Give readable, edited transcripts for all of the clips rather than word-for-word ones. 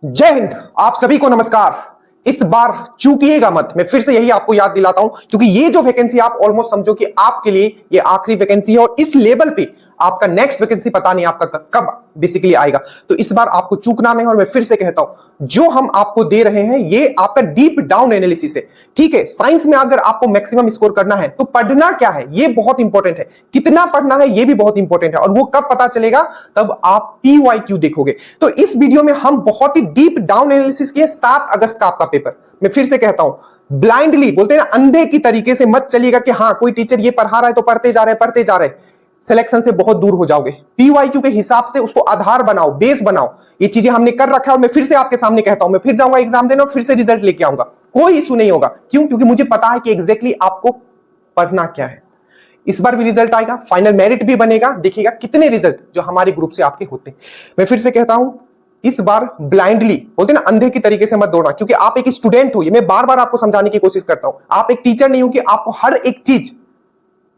जय हिंद। आप सभी को नमस्कार। इस बार चूकिएगा मत, मैं फिर से यही आपको याद दिलाता हूं, क्योंकि ये जो वैकेंसी आप ऑलमोस्ट समझो कि आपके लिए ये आखिरी वैकेंसी है और इस लेवल पे आपका नेक्स्ट वैकेंसी पता नहीं आपका कब बेसिकली आएगा। तो इस बार आपको चूकना नहीं। और मैं फिर से कहता हूं, जो हम आपको दे रहे हैं ये आपका डीप डाउन एनालिसिस है। ठीक है, साइंस में अगर आपको मैक्सिमम स्कोर करना है तो पढ़ना क्या है ये बहुत इंपॉर्टेंट है, कितना पढ़ना है ये भी बहुत इंपॉर्टेंट है। और वो कब पता चलेगा, तब आप PYQ देखोगे। तो इस वीडियो में हम बहुत ही डीप डाउन एनालिसिस किए। 7 अगस्त का आपका पेपर। मैं फिर से कहता हूं, ब्लाइंडली बोलते हैं ना, अंधे की तरीके से मत चलिएगा कि हाँ कोई टीचर ये पढ़ा रहा है तो पढ़ते जा रहे। सिलेक्शन से बहुत दूर हो जाओगे। PYQ के हिसाब से उसको आधार बनाओ, बेस बनाओ। ये चीजें हमने कर रखा है और मैं फिर से आपके सामने कहता हूं, मैं फिर जाऊंगा एग्जाम देने और फिर से रिजल्ट लेके आऊंगा, कोई इशू नहीं होगा। क्यों? क्योंकि मुझे पता है कि एग्जैक्टली आपको पढ़ना क्या है। इस बार भी रिजल्ट आएगा, फाइनल मेरिट भी बनेगा, देखिएगा कितने रिजल्ट जो हमारे ग्रुप से आपके होते हैं। मैं फिर से कहता हूं, इस बार ब्लाइंडली बोलते ना, अंधे की तरीके से मत दौड़ना, क्योंकि आप एक स्टूडेंट हो। ये मैं बार बार आपको समझाने की कोशिश करता हूं, आप एक टीचर नहीं हो कि आपको हर एक चीज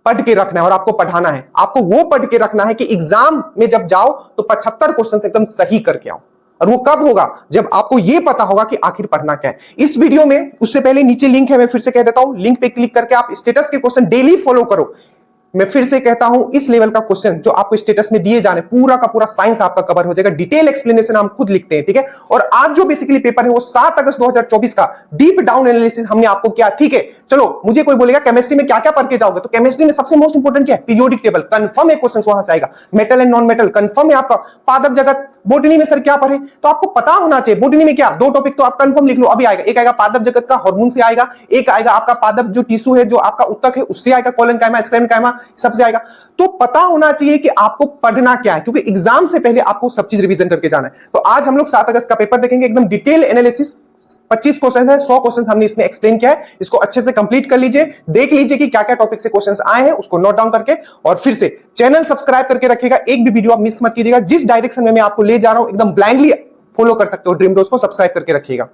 पढ़ के रखना है और आपको पढ़ाना है। आपको वो पढ़ के रखना है कि एग्जाम में जब जाओ तो 75 क्वेश्चन एकदम सही करके आओ। और वो कब होगा? जब आपको ये पता होगा कि आखिर पढ़ना क्या है। इस वीडियो में उससे पहले नीचे लिंक है, मैं फिर से कह देता हूं, लिंक पे क्लिक करके आप स्टेटस के क्वेश्चन डेली फॉलो करो। मैं फिर से कहता हूं, इस लेवल का क्वेश्चन जो आपको स्टेटस में दिए जाने, पूरा का पूरा साइंस आपका कवर हो जाएगा। डिटेल एक्सप्लेनेशन हम खुद लिखते हैं, ठीक है। और आज जो बेसिकली पेपर है वो 7 अगस्त 2024 का डीप डाउन एनालिसिस हमने आपको किया, ठीक है। चलो, मुझे कोई बोलेगा केमिस्ट्री में क्या क्या पढ़ के जाओगे, तो केमिस्ट्री में सबसे मोस्ट इंपोर्टेंट क्या है? पीरियोडिक टेबल, कंफर्म है क्वेश्चन वहां से आएगा। Metal and non metal confirm है आपका। पादप जगत, बोटनी में सर क्या पढ़े, तो आपको पता होना चाहिए बोटनी में क्या। 2 टॉपिक तो आप कंफर्म लिख लो, अभी आएगा। एक आएगा पादप जगत का, हार्मोन से आएगा। एक आएगा आपका पादप जो टिश्यू है, जो आपका उत्तक है, उससे आएगा। कोलन कायमा, स्क्लेरन कायमा, सबसे आएगा। तो पता होना चाहिए कि आपको पढ़ना क्या है, क्योंकि एग्जाम से पहले आपको सब चीज रिवीजन करके जाना है। तो आज हम लोग 7 अगस्त का पेपर देखेंगे, एकदम डिटेल एनालिसिस। 25 क्वेश्चन है, 100 क्वेश्चन हमने इसमें एक्सप्लेन किया है। इसको अच्छे से कंप्लीट कर लीजिए, देख लीजिए कि क्या क्या टॉपिक से क्वेश्चंस आए हैं, उसको नोट डाउन करके। और फिर से चैनल सब्सक्राइब करके रखिएगा, एक भी वीडियो आप मिस मत कीजिएगा। जिस डायरेक्शन में मैं आपको ले जा रहा हूं एकदम ब्लाइंडली फॉलो कर सकते हो। ड्रीम डोज को सब्सक्राइब करके रखिएगा।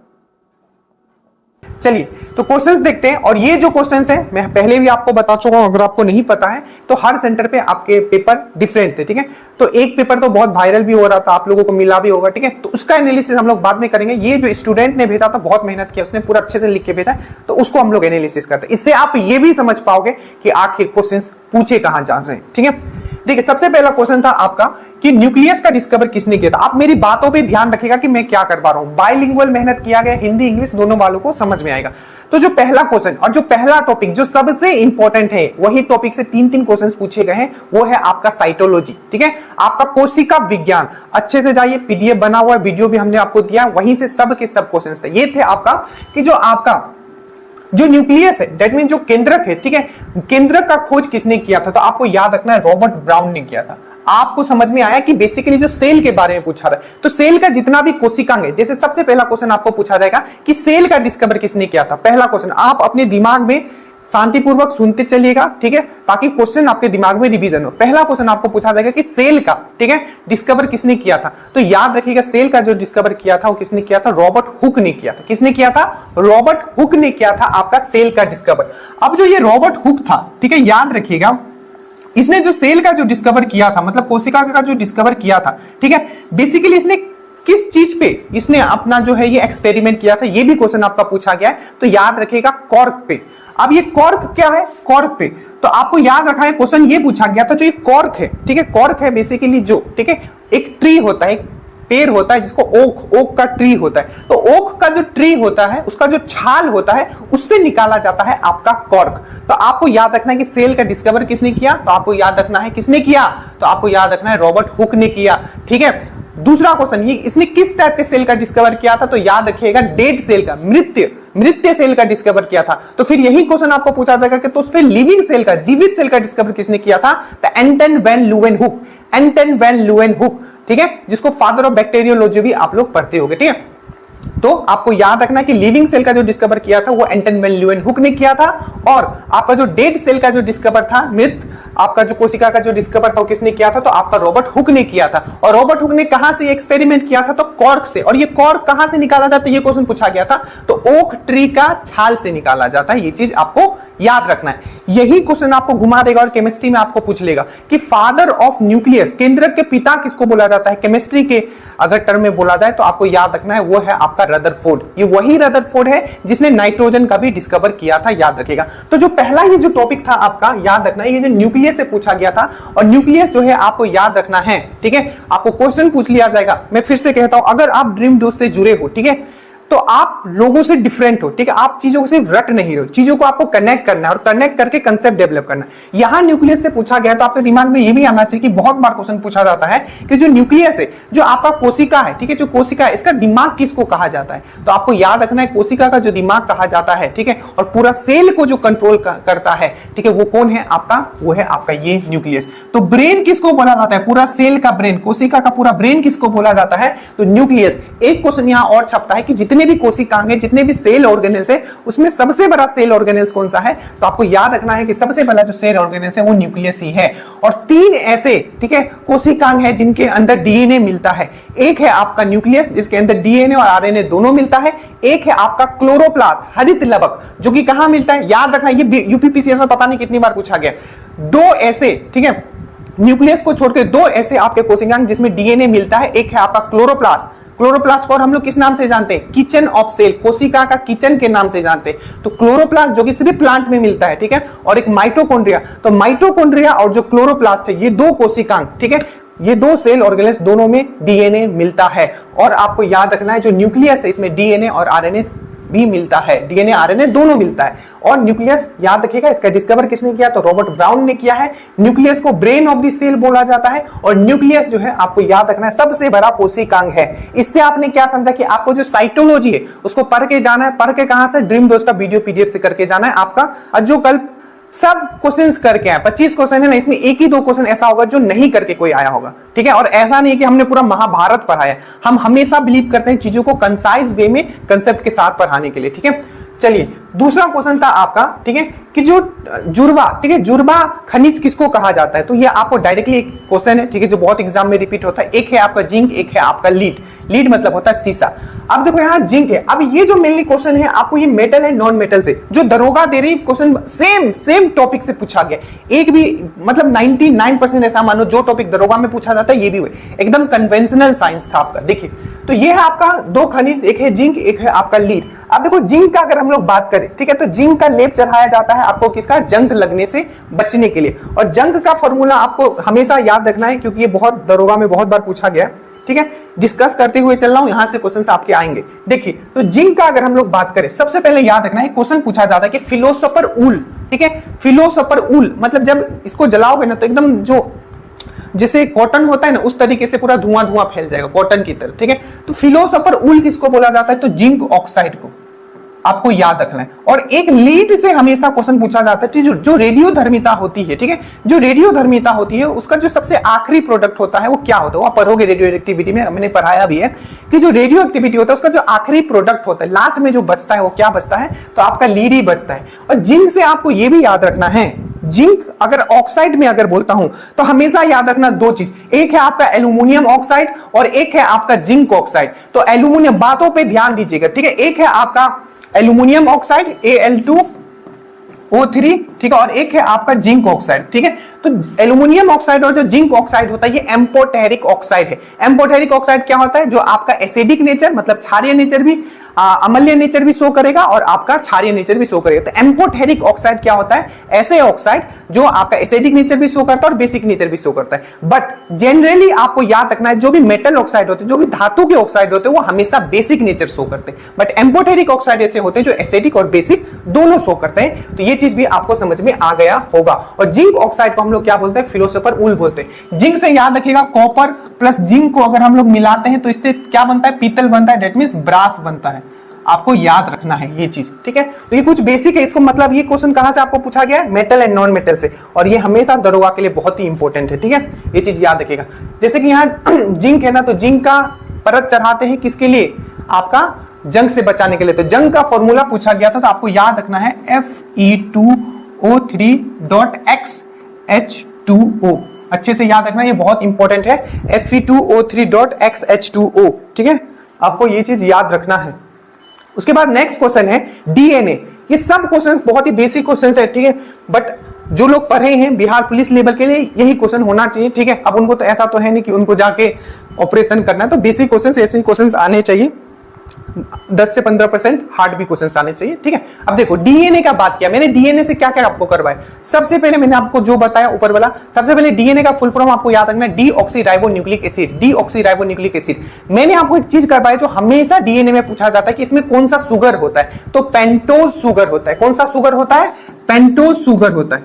चलिए, तो क्वेश्चंस देखते हैं। और ये जो क्वेश्चंस हैं, मैं पहले भी आपको बता चुका हूं, अगर आपको नहीं पता है तो हर सेंटर पे आपके पेपर डिफरेंट थे, ठीक है। तो एक पेपर तो बहुत वायरल भी हो रहा था, आप लोगों को मिला भी होगा, ठीक है। तो उसका एनालिसिस हम लोग बाद में करेंगे। ये जो स्टूडेंट ने भेजा था, बहुत मेहनत किया उसने, पूरा अच्छे से लिख के भेजा, तो उसको हम लोग एनालिसिस करते हैं। इससे आप ये भी समझ पाओगे कि आखिर क्वेश्चंस पूछे कहां जा रहे हैं, ठीक है। देखिए, सबसे पहला क्वेश्चन था आपका कि न्यूक्लियस का डिस्कवर किसने किया था। आप मेरी बातों पे ध्यान रखिएगा कि मैं क्या कर पा रहा हूं। बाइलिंगुअल मेहनत किया गया, हिंदी इंग्लिश दोनों वालों को समझ में आएगा। तो जो पहला क्वेश्चन और जो पहला टॉपिक जो सबसे इंपॉर्टेंट है, वही टॉपिक से 3-3 क्वेश्चंस पूछे गए हैं, वो है आपका साइटोलॉजी, ठीक है। आपका कोशिका विज्ञान। अच्छे से जाइए, PDF बना हुआ है, वीडियो भी हमने आपको दिया, वहीं से सब के सब क्वेश्चंस थे। ये थे आपका कि जो आपका जो न्यूक्लियस है, दैट मीन जो केंद्रक है, ठीक है, केंद्रक का खोज किसने किया था, तो आपको याद रखना है रॉबर्ट ब्राउन ने किया था। आपको समझ में आया कि बेसिकली जो सेल के बारे में पूछा रहा है, तो सेल का जितना भी कोशिकांग है, जैसे सबसे पहला क्वेश्चन आपको पूछा जाएगा कि सेल का डिस्कवर किसने किया था। पहला क्वेश्चन आप अपने दिमाग में शांतिपूर्वक सुनते चलिएगा, ठीक है, ताकि क्वेश्चन आपके दिमाग में रिवीजन हो। पहला क्वेश्चन आपको पूछा जाएगा कि सेल का, ठीक है, डिस्कवर किसने किया था। तो याद रखिएगा, सेल का जो डिस्कवर किया था वो किसने किया था? रॉबर्ट हुक ने किया था। किसने किया था? रॉबर्ट हुक ने किया था आपका सेल का डिस्कवर। अब जो ये रॉबर्ट हुक था, ठीक है, याद रखिएगा, इसने जो सेल का जो डिस्कवर किया था, मतलब कोशिका का जो डिस्कवर किया था, ठीक है, बेसिकली इसने किस चीज पे इसने अपना जो है ये एक्सपेरिमेंट किया था, ये भी क्वेश्चन आपका पूछा गया है। तो याद रखिएगा कॉर्क पे। अब ये कॉर्क क्या है? कॉर्क पे तो आपको याद रखा है, क्वेश्चन ये पूछा गया था, जो ये कॉर्क है, ठीक है, कॉर्क है बेसिकली जो, ठीक है, एक ट्री होता है, एक पेड़ होता है जिसको ओक का ट्री होता है। तो ओक का जो ट्री होता है, उसका जो छाल होता है, उससे निकाला जाता है आपका कॉर्क। तो आपको याद रखना है कि सेल का डिस्कवर किसने किया, तो आपको याद रखना है किसने किया, तो आपको याद रखना है रॉबर्ट हुक ने किया, ठीक है। दूसरा क्वेश्चन, ये इसने किस टाइप के सेल का डिस्कवर किया था, तो याद रखिएगा डेड सेल का, मृत्य सेल का डिस्कवर किया था। तो फिर यही क्वेश्चन आपको पूछा जाएगा कि तो फिर लिविंग सेल का, जीवित सेल का डिस्कवर किसने किया था, तो एंटन वैन ल्यूवेनहुक, एंटन वैन ल्यूवेनहुक, ठीक है, जिसको फादर ऑफ बैक्टीरियोलॉजी भी आप लोग पढ़ते होंगे, ठीक है। तो आपको याद रखना है कि लिविंग सेल का जो डिस्कवर किया था वो एंटन वैन ल्यूवेनहुक ने किया था, और आपका जो डेड सेल का जो डिस्कवर था, मृत आपका जो कोशिका का जो डिस्कवर था वो किसने किया था, तो आपका रॉबर्ट हुक ने किया था। और रॉबर्ट हुक ने कहां से एक्सपेरिमेंट किया था, तो कॉर्क से। और ये कॉर्क कहां से निकाला जाता है, ये क्वेश्चन पूछा गया था, तो ओक ट्री का छाल से निकाला जाता है। ये चीज आपको याद रखना है। यही क्वेश्चन आपको घुमा देगा और केमिस्ट्री में आपको पूछ लेगा कि फादर ऑफ न्यूक्लियस, केंद्रक के पिता किसको बोला जाता है, केमिस्ट्री के अगर टर्म में बोला जाए तो आपको याद रखना है वो है आपका रदरफोर्ड। ये वही रदरफोर्ड है जिसने नाइट्रोजन का भी डिस्कवर किया था, याद रखिएगा। तो जो पहला ये जो टॉपिक था आपका, याद रखना है, ये जो न्यूक्लियस से पूछा गया था, और न्यूक्लियस जो है आपको याद रखना है, ठीक है। आपको क्वेश्चन पूछ लिया जाएगा। मैं फिर से कहता हूं, अगर आप ड्रीम डोज से जुड़े हो, ठीक है, तो आप लोगों से डिफरेंट हो, ठीक है। आप चीजों को सिर्फ रट नहीं रहे हो, चीजों को आपको कनेक्ट करना है और कनेक्ट करके कंसेप्ट डेवलप करना है। यहां न्यूक्लियस से पूछा गया तो आपके दिमाग में ये भी आना चाहिए कि बहुत बार क्वेश्चन पूछा जाता है कि जो न्यूक्लियस है, जो आपका कोशिका है, ठीक है, जो कोशिका है, इसका दिमाग किसको कहा जाता है, तो आपको याद रखना है कोशिका का जो दिमाग कहा जाता है, ठीक है। और पूरा सेल को जो कंट्रोल करता है, ठीक है, वो कौन है आपका, वो है आपका ये न्यूक्लियस। तो ब्रेन किसको बोला जाता है, पूरा सेल का ब्रेन, कोशिका का पूरा ब्रेन किसको बोला जाता है, तो न्यूक्लियस। एक क्वेश्चन यहां और छपता है कि जितने भी कोशिकाएं हैं, जितने भी सेल ऑर्गेनेल्स है, उसमें सबसे बड़ा सेल ऑर्गेनेल्स कौन सा है, तो आपको याद रखना है कि सबसे बड़ा जो सेल ऑर्गेनेल्स है वो न्यूक्लियस ही है। और 3 ऐसे, ठीक है, कोशिकांग है जिनके अंदर डीएनए मिलता है। एक है आपका न्यूक्लियस जिसके अंदर डीएनए और आरएनए दोनों मिलता है। एक है आपका क्लोरोप्लास्ट, हरित लवक, जो कि कहां मिलता है, याद रखना, ये यूपीपीसीएस में पता नहीं कितनी बार पूछा गया। 2 ऐसे, ठीक है, न्यूक्लियस को छोड़कर 2 ऐसे आपके कोशिकांग जिसमें डीएनए मिलता है। एक है आपका क्लोरोप्लास्ट। क्लोरोप्लास्ट को हम लोग किस नाम से जानते हैं, किचन ऑफ सेल, कोशिका का किचन के नाम से जानते हैं। तो क्लोरोप्लास्ट जो कि सिर्फ प्लांट में मिलता है, ठीक है, और एक माइटोकॉन्ड्रिया। तो माइटोकॉन्ड्रिया और जो क्लोरोप्लास्ट है, ये 2 कोशिकांग, ठीक है, ये 2 सेल ऑर्गेनेल्स, दोनों में डीएनए मिलता है। और आपको याद रखना है जो न्यूक्लियस है इसमें डीएनए और आरएनए भी मिलता है, डीएनए आरएनए दोनों मिलता है। और न्यूक्लियस याद रखिएगा, इसका डिस्कवर किसने किया, तो रॉबर्ट ब्राउन ने किया है। न्यूक्लियस को ब्रेन ऑफ द सेल बोला जाता है, और न्यूक्लियस जो है आपको याद रखना है सबसे बड़ा कोशिकांग है। इससे आपने क्या समझा कि आपको जो साइटोलॉजी है उसको पढ़ के जाना है। पढ़ के कहां से, ड्रीम डोज का वीडियो पीडीएफ से करके जाना है आपका। जो कल सब क्वेश्चंस करके आए, 25 क्वेश्चन है ना, इसमें 1 ही 2 क्वेश्चन ऐसा होगा जो नहीं करके कोई आया होगा, ठीक है। और ऐसा नहीं है कि हमने पूरा महाभारत पढ़ाया, हम हमेशा बिलीव करते हैं चीजों को कंसाइज वे में कंसेप्ट के साथ पढ़ाने के लिए, ठीक है। चलिए, दूसरा क्वेश्चन था आपका, ठीक है, कि जो जुर्वा, ठीक है, जुर्वा खनिज किसको कहा जाता है, तो ये आपको डायरेक्टली एक क्वेश्चन है, ठीक है, जो बहुत एग्जाम में रिपीट होता है। एक है आपका जिंक, एक है आपका लीड। लीड मतलब होता है सीसा। अब देखो यहाँ जिंक है। अब ये जो मेनली क्वेश्चन है आपको, ये मेटल है नॉन मेटल से, जो दरोगा दे रही क्वेश्चन सेम टॉपिक से पूछा गया। एक भी मतलब 99% ऐसा मानो जो टॉपिक दरोगा में पूछा जाता है ये भी हुए, एकदम कन्वेंशनल साइंस था आपका। देखिए, तो ये है आपका 2 खनिज, एक है जिंक, एक है आपका लीड। अब देखो जिंक का अगर हम लोग बात करें, ठीक है, तो जिंक का लेप चढ़ाया जाता है आपको किसका, जंग लगने से बचने के लिए। और जंग का फॉर्मूला आपको हमेशा याद रखना है क्योंकि ये बहुत दरोगा में बहुत बार पूछा गया, ठीक है। डिस्कस करते हुए चल रहा हूं, यहां से क्वेश्चंस आपके आएंगे। देखिए, तो जिंक का अगर हम लोग बात करें, सबसे पहले याद रखना है क्वेश्चन पूछा जाता है कि फिलोसोफर ऊल, ठीक है, फिलोसोफर ऊल मतलब जब इसको जलाओगे ना तो एकदम जो जैसे कॉटन होता है ना उस तरीके से पूरा धुआं धुआं फैल जाएगा कॉटन की तरह, ठीक है। तो फिलोसोफर ऊल किसको बोला जाता है, तो जिंक ऑक्साइड को आपको याद रखना है। और एक लीड से हमेशा क्वेश्चन पूछा जाता है जो रेडियो धर्मिता होती है, ठीक है, जो रेडियो धर्मिता होती है उसका जो सबसे आखिरी प्रोडक्ट होता है वो क्या होता है, वो आप पढ़ोगे रेडियो एक्टिविटी में, मैंने पढ़ाया भी है कि जो रेडियो एक्टिविटी होता है उसका जो आखिरी प्रोडक्ट होता है, लास्ट में जो बचता है वो क्या बचता है, तो आपका लीड ही बचता है। और जिंक से आपको ये भी याद रखना है, जिंक अगर ऑक्साइड में अगर बोलता हूं तो हमेशा याद रखना 2 चीज, एक है आपका एल्यूमिनियम ऑक्साइड और एक है आपका जिंक ऑक्साइड। तो एल्यूमिनियम, बातों पे ध्यान दीजिएगा, ठीक है। एक है आपका एल्यूमिनियम ऑक्साइड Al2O3, ठीक है, और एक है आपका जिंक ऑक्साइड, ठीक है। तो एल्यूमिनियम ऑक्साइड और जो जिंक ऑक्साइड होता है ये एम्फोटेरिक ऑक्साइड है। एम्फोटेरिक ऑक्साइड क्या होता है, जो आपका एसिडिक नेचर मतलब क्षारीय नेचर भी, अम्लीय नेचर भी शो करेगा और आपका क्षारीय नेचर भी शो करेगा। तो एम्फोटेरिक ऑक्साइड क्या होता है, ऐसे ऑक्साइड जो आपका एसिडिक नेचर भी शो करता है और बेसिक नेचर भी शो करता है। बट जनरली आपको याद रखना है जो भी मेटल ऑक्साइड होते हैं, जो भी धातु के ऑक्साइड होते हैं, वो हमेशा बेसिक नेचर शो करते हैं। बट एम्फोटेरिक ऑक्साइड ऐसे होते हैं जो एसिडिक और बेसिक दोनों शो करते हैं। तो ये चीज भी आपको समझ में आ गया होगा। और जिंक ऑक्साइड को हम लोग क्या बोलते हैं, फिलोसोफर ऊल बोलते हैं। जिंक से याद रखिएगा कॉपर प्लस जिंक को अगर हम लोग मिलाते हैं तो इससे क्या बनता है, पीतल बनता है, दैट मींस ब्रास बनता है। आपको याद रखना है ये चीज, ठीक है। तो ये कुछ बेसिक है, इसको मतलब ये क्वेश्चन कहां से आपको पूछा गया है, मेटल एंड नॉन मेटल से, और ये हमेशा दरोगा के लिए बहुत ही इंपॉर्टेंट है, ठीक है। ये चीज याद रखिएगा। जैसे कि यहाँ जिंक है ना, तो जिंक का परत चढ़ाते हैं किसके लिए, आपका जंग से बचाने के लिए। तो जंग का फॉर्मूला पूछा गया था, तो आपको याद रखना है Fe2O3.XH2O। अच्छे से याद रखना, ये बहुत इंपॉर्टेंट है, Fe2O3.XH2O। ठीक है, आपको ये चीज याद रखना है। उसके बाद नेक्स्ट क्वेश्चन है डीएनए। ये सब क्वेश्चंस बहुत ही बेसिक क्वेश्चंस है, ठीक है, बट जो लोग पढ़े हैं बिहार पुलिस लेवल के लिए यही क्वेश्चन होना चाहिए। ठीक है, अब उनको तो ऐसा तो है नहीं कि उनको जाके ऑपरेशन करना है, तो बेसिक क्वेश्चंस ऐसे ही क्वेश्चंस आने चाहिए, 10 से 15% हार्ड भी क्वेश्चंस आने चाहिए। ठीक है, अब देखो डीएनए का बात किया मैंने, डीएनए से क्या क्या आपको करवाया। सबसे पहले मैंने आपको जो बताया ऊपर वाला, सबसे पहले डीएनए का फुल फॉर्म आपको याद रखना है, डीऑक्सीराइबोन्यूक्लिक एसिड। डीऑक्सीराइबोन्यूक्लिक एसिड मैंने आपको एक चीज करवाया जो हमेशा डीएनए में पूछा जाता है कि इसमें कौन सा शुगर होता है, तो पेंटोज शुगर होता है। कौन सा शुगर होता है? पेंटोज शुगर होता है,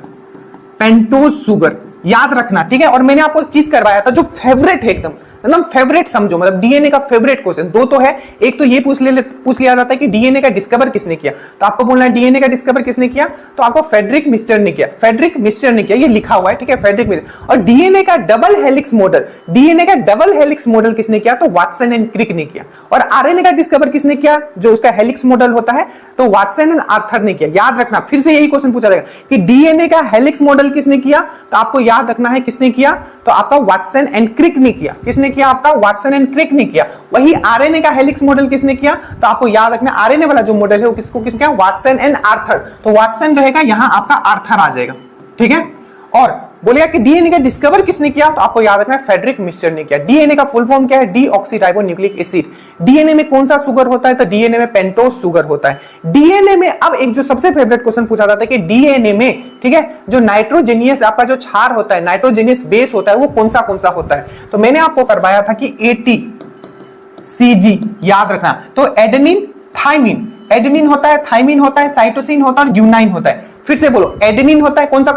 पेंटोज शुगर याद रखना। ठीक है, और मैंने आपको एक चीज करवाया था जो फेवरेट है एकदम फेवरेट समझो, मतलब डीएनए का फेवरेट क्वेश्चन दो तो है। एक तो ये पूछ लिया जाता है कि डीएनए का डिस्कवर किसने किया, तो आपको बोलना है डीएनए का डिस्कवर किसने किया, तो आपको फ्रेडरिक मिस्टर ने किया। फ्रेडरिक मिस्टर ने किया, ये लिखा हुआ है। ठीक है, फ्रेडरिक मिस्टर। और डीएनए का डबल हेलिक्स मॉडल, डीएनए का डबल हेलिक्स मॉडल किसने किया, तो वाटसन एंड क्रिक ने किया। और आरएनए का डिस्कवर किसने किया, जो उसका हेलिक्स मॉडल होता है, तो वाटसन एंड आर्थर ने किया। याद रखना, फिर से यही क्वेश्चन पूछा जाएगा कि डीएनए का हेलिक्स मॉडल किसने किया, तो आपको याद रखना है किसने किया, तो आपका वाटसन एंड क्रिक ने किया। किसने किया? आपका वाटसन एंड क्रिक ने किया। वही आरएनए का हेलिक्स मॉडल किसने किया, तो आपको याद रखना आरएनए वाला जो मॉडल है वो किसने किया, वाटसन एंड आर्थर। तो वाटसन रहेगा, यहां आपका आर्थर आ जाएगा। ठीक है, और बोलेगा कि डीएनए का डिस्कवर किसने किया, तो आपको याद रखना है फ्रेडरिक मिस्टर ने किया। डीएनए का फुल फॉर्म क्या है? Deoxyribonucleic acid. डीएनए में कौन सा शुगर होता है, तो डीएनए में पेंटोज शुगर होता है। डीएनए में अब एक जो सबसे फेवरेट क्वेश्चन पूछा जाता है कि डीएनए में, ठीक है, जो नाइट्रोजेनियस आपका जो क्षार होता है, नाइट्रोजेनियस बेस होता है, वो कौन सा होता है। तो मैंने आपको करवाया था कि ATCG याद रखना। तो एडेनिन, थाइमिन, एडेनिन होता है, थाइमिन होता है, साइटोसिन होता है और ग्यूनाइन होता है। फिर से बोलो, एडेनिन होता है, कौन सा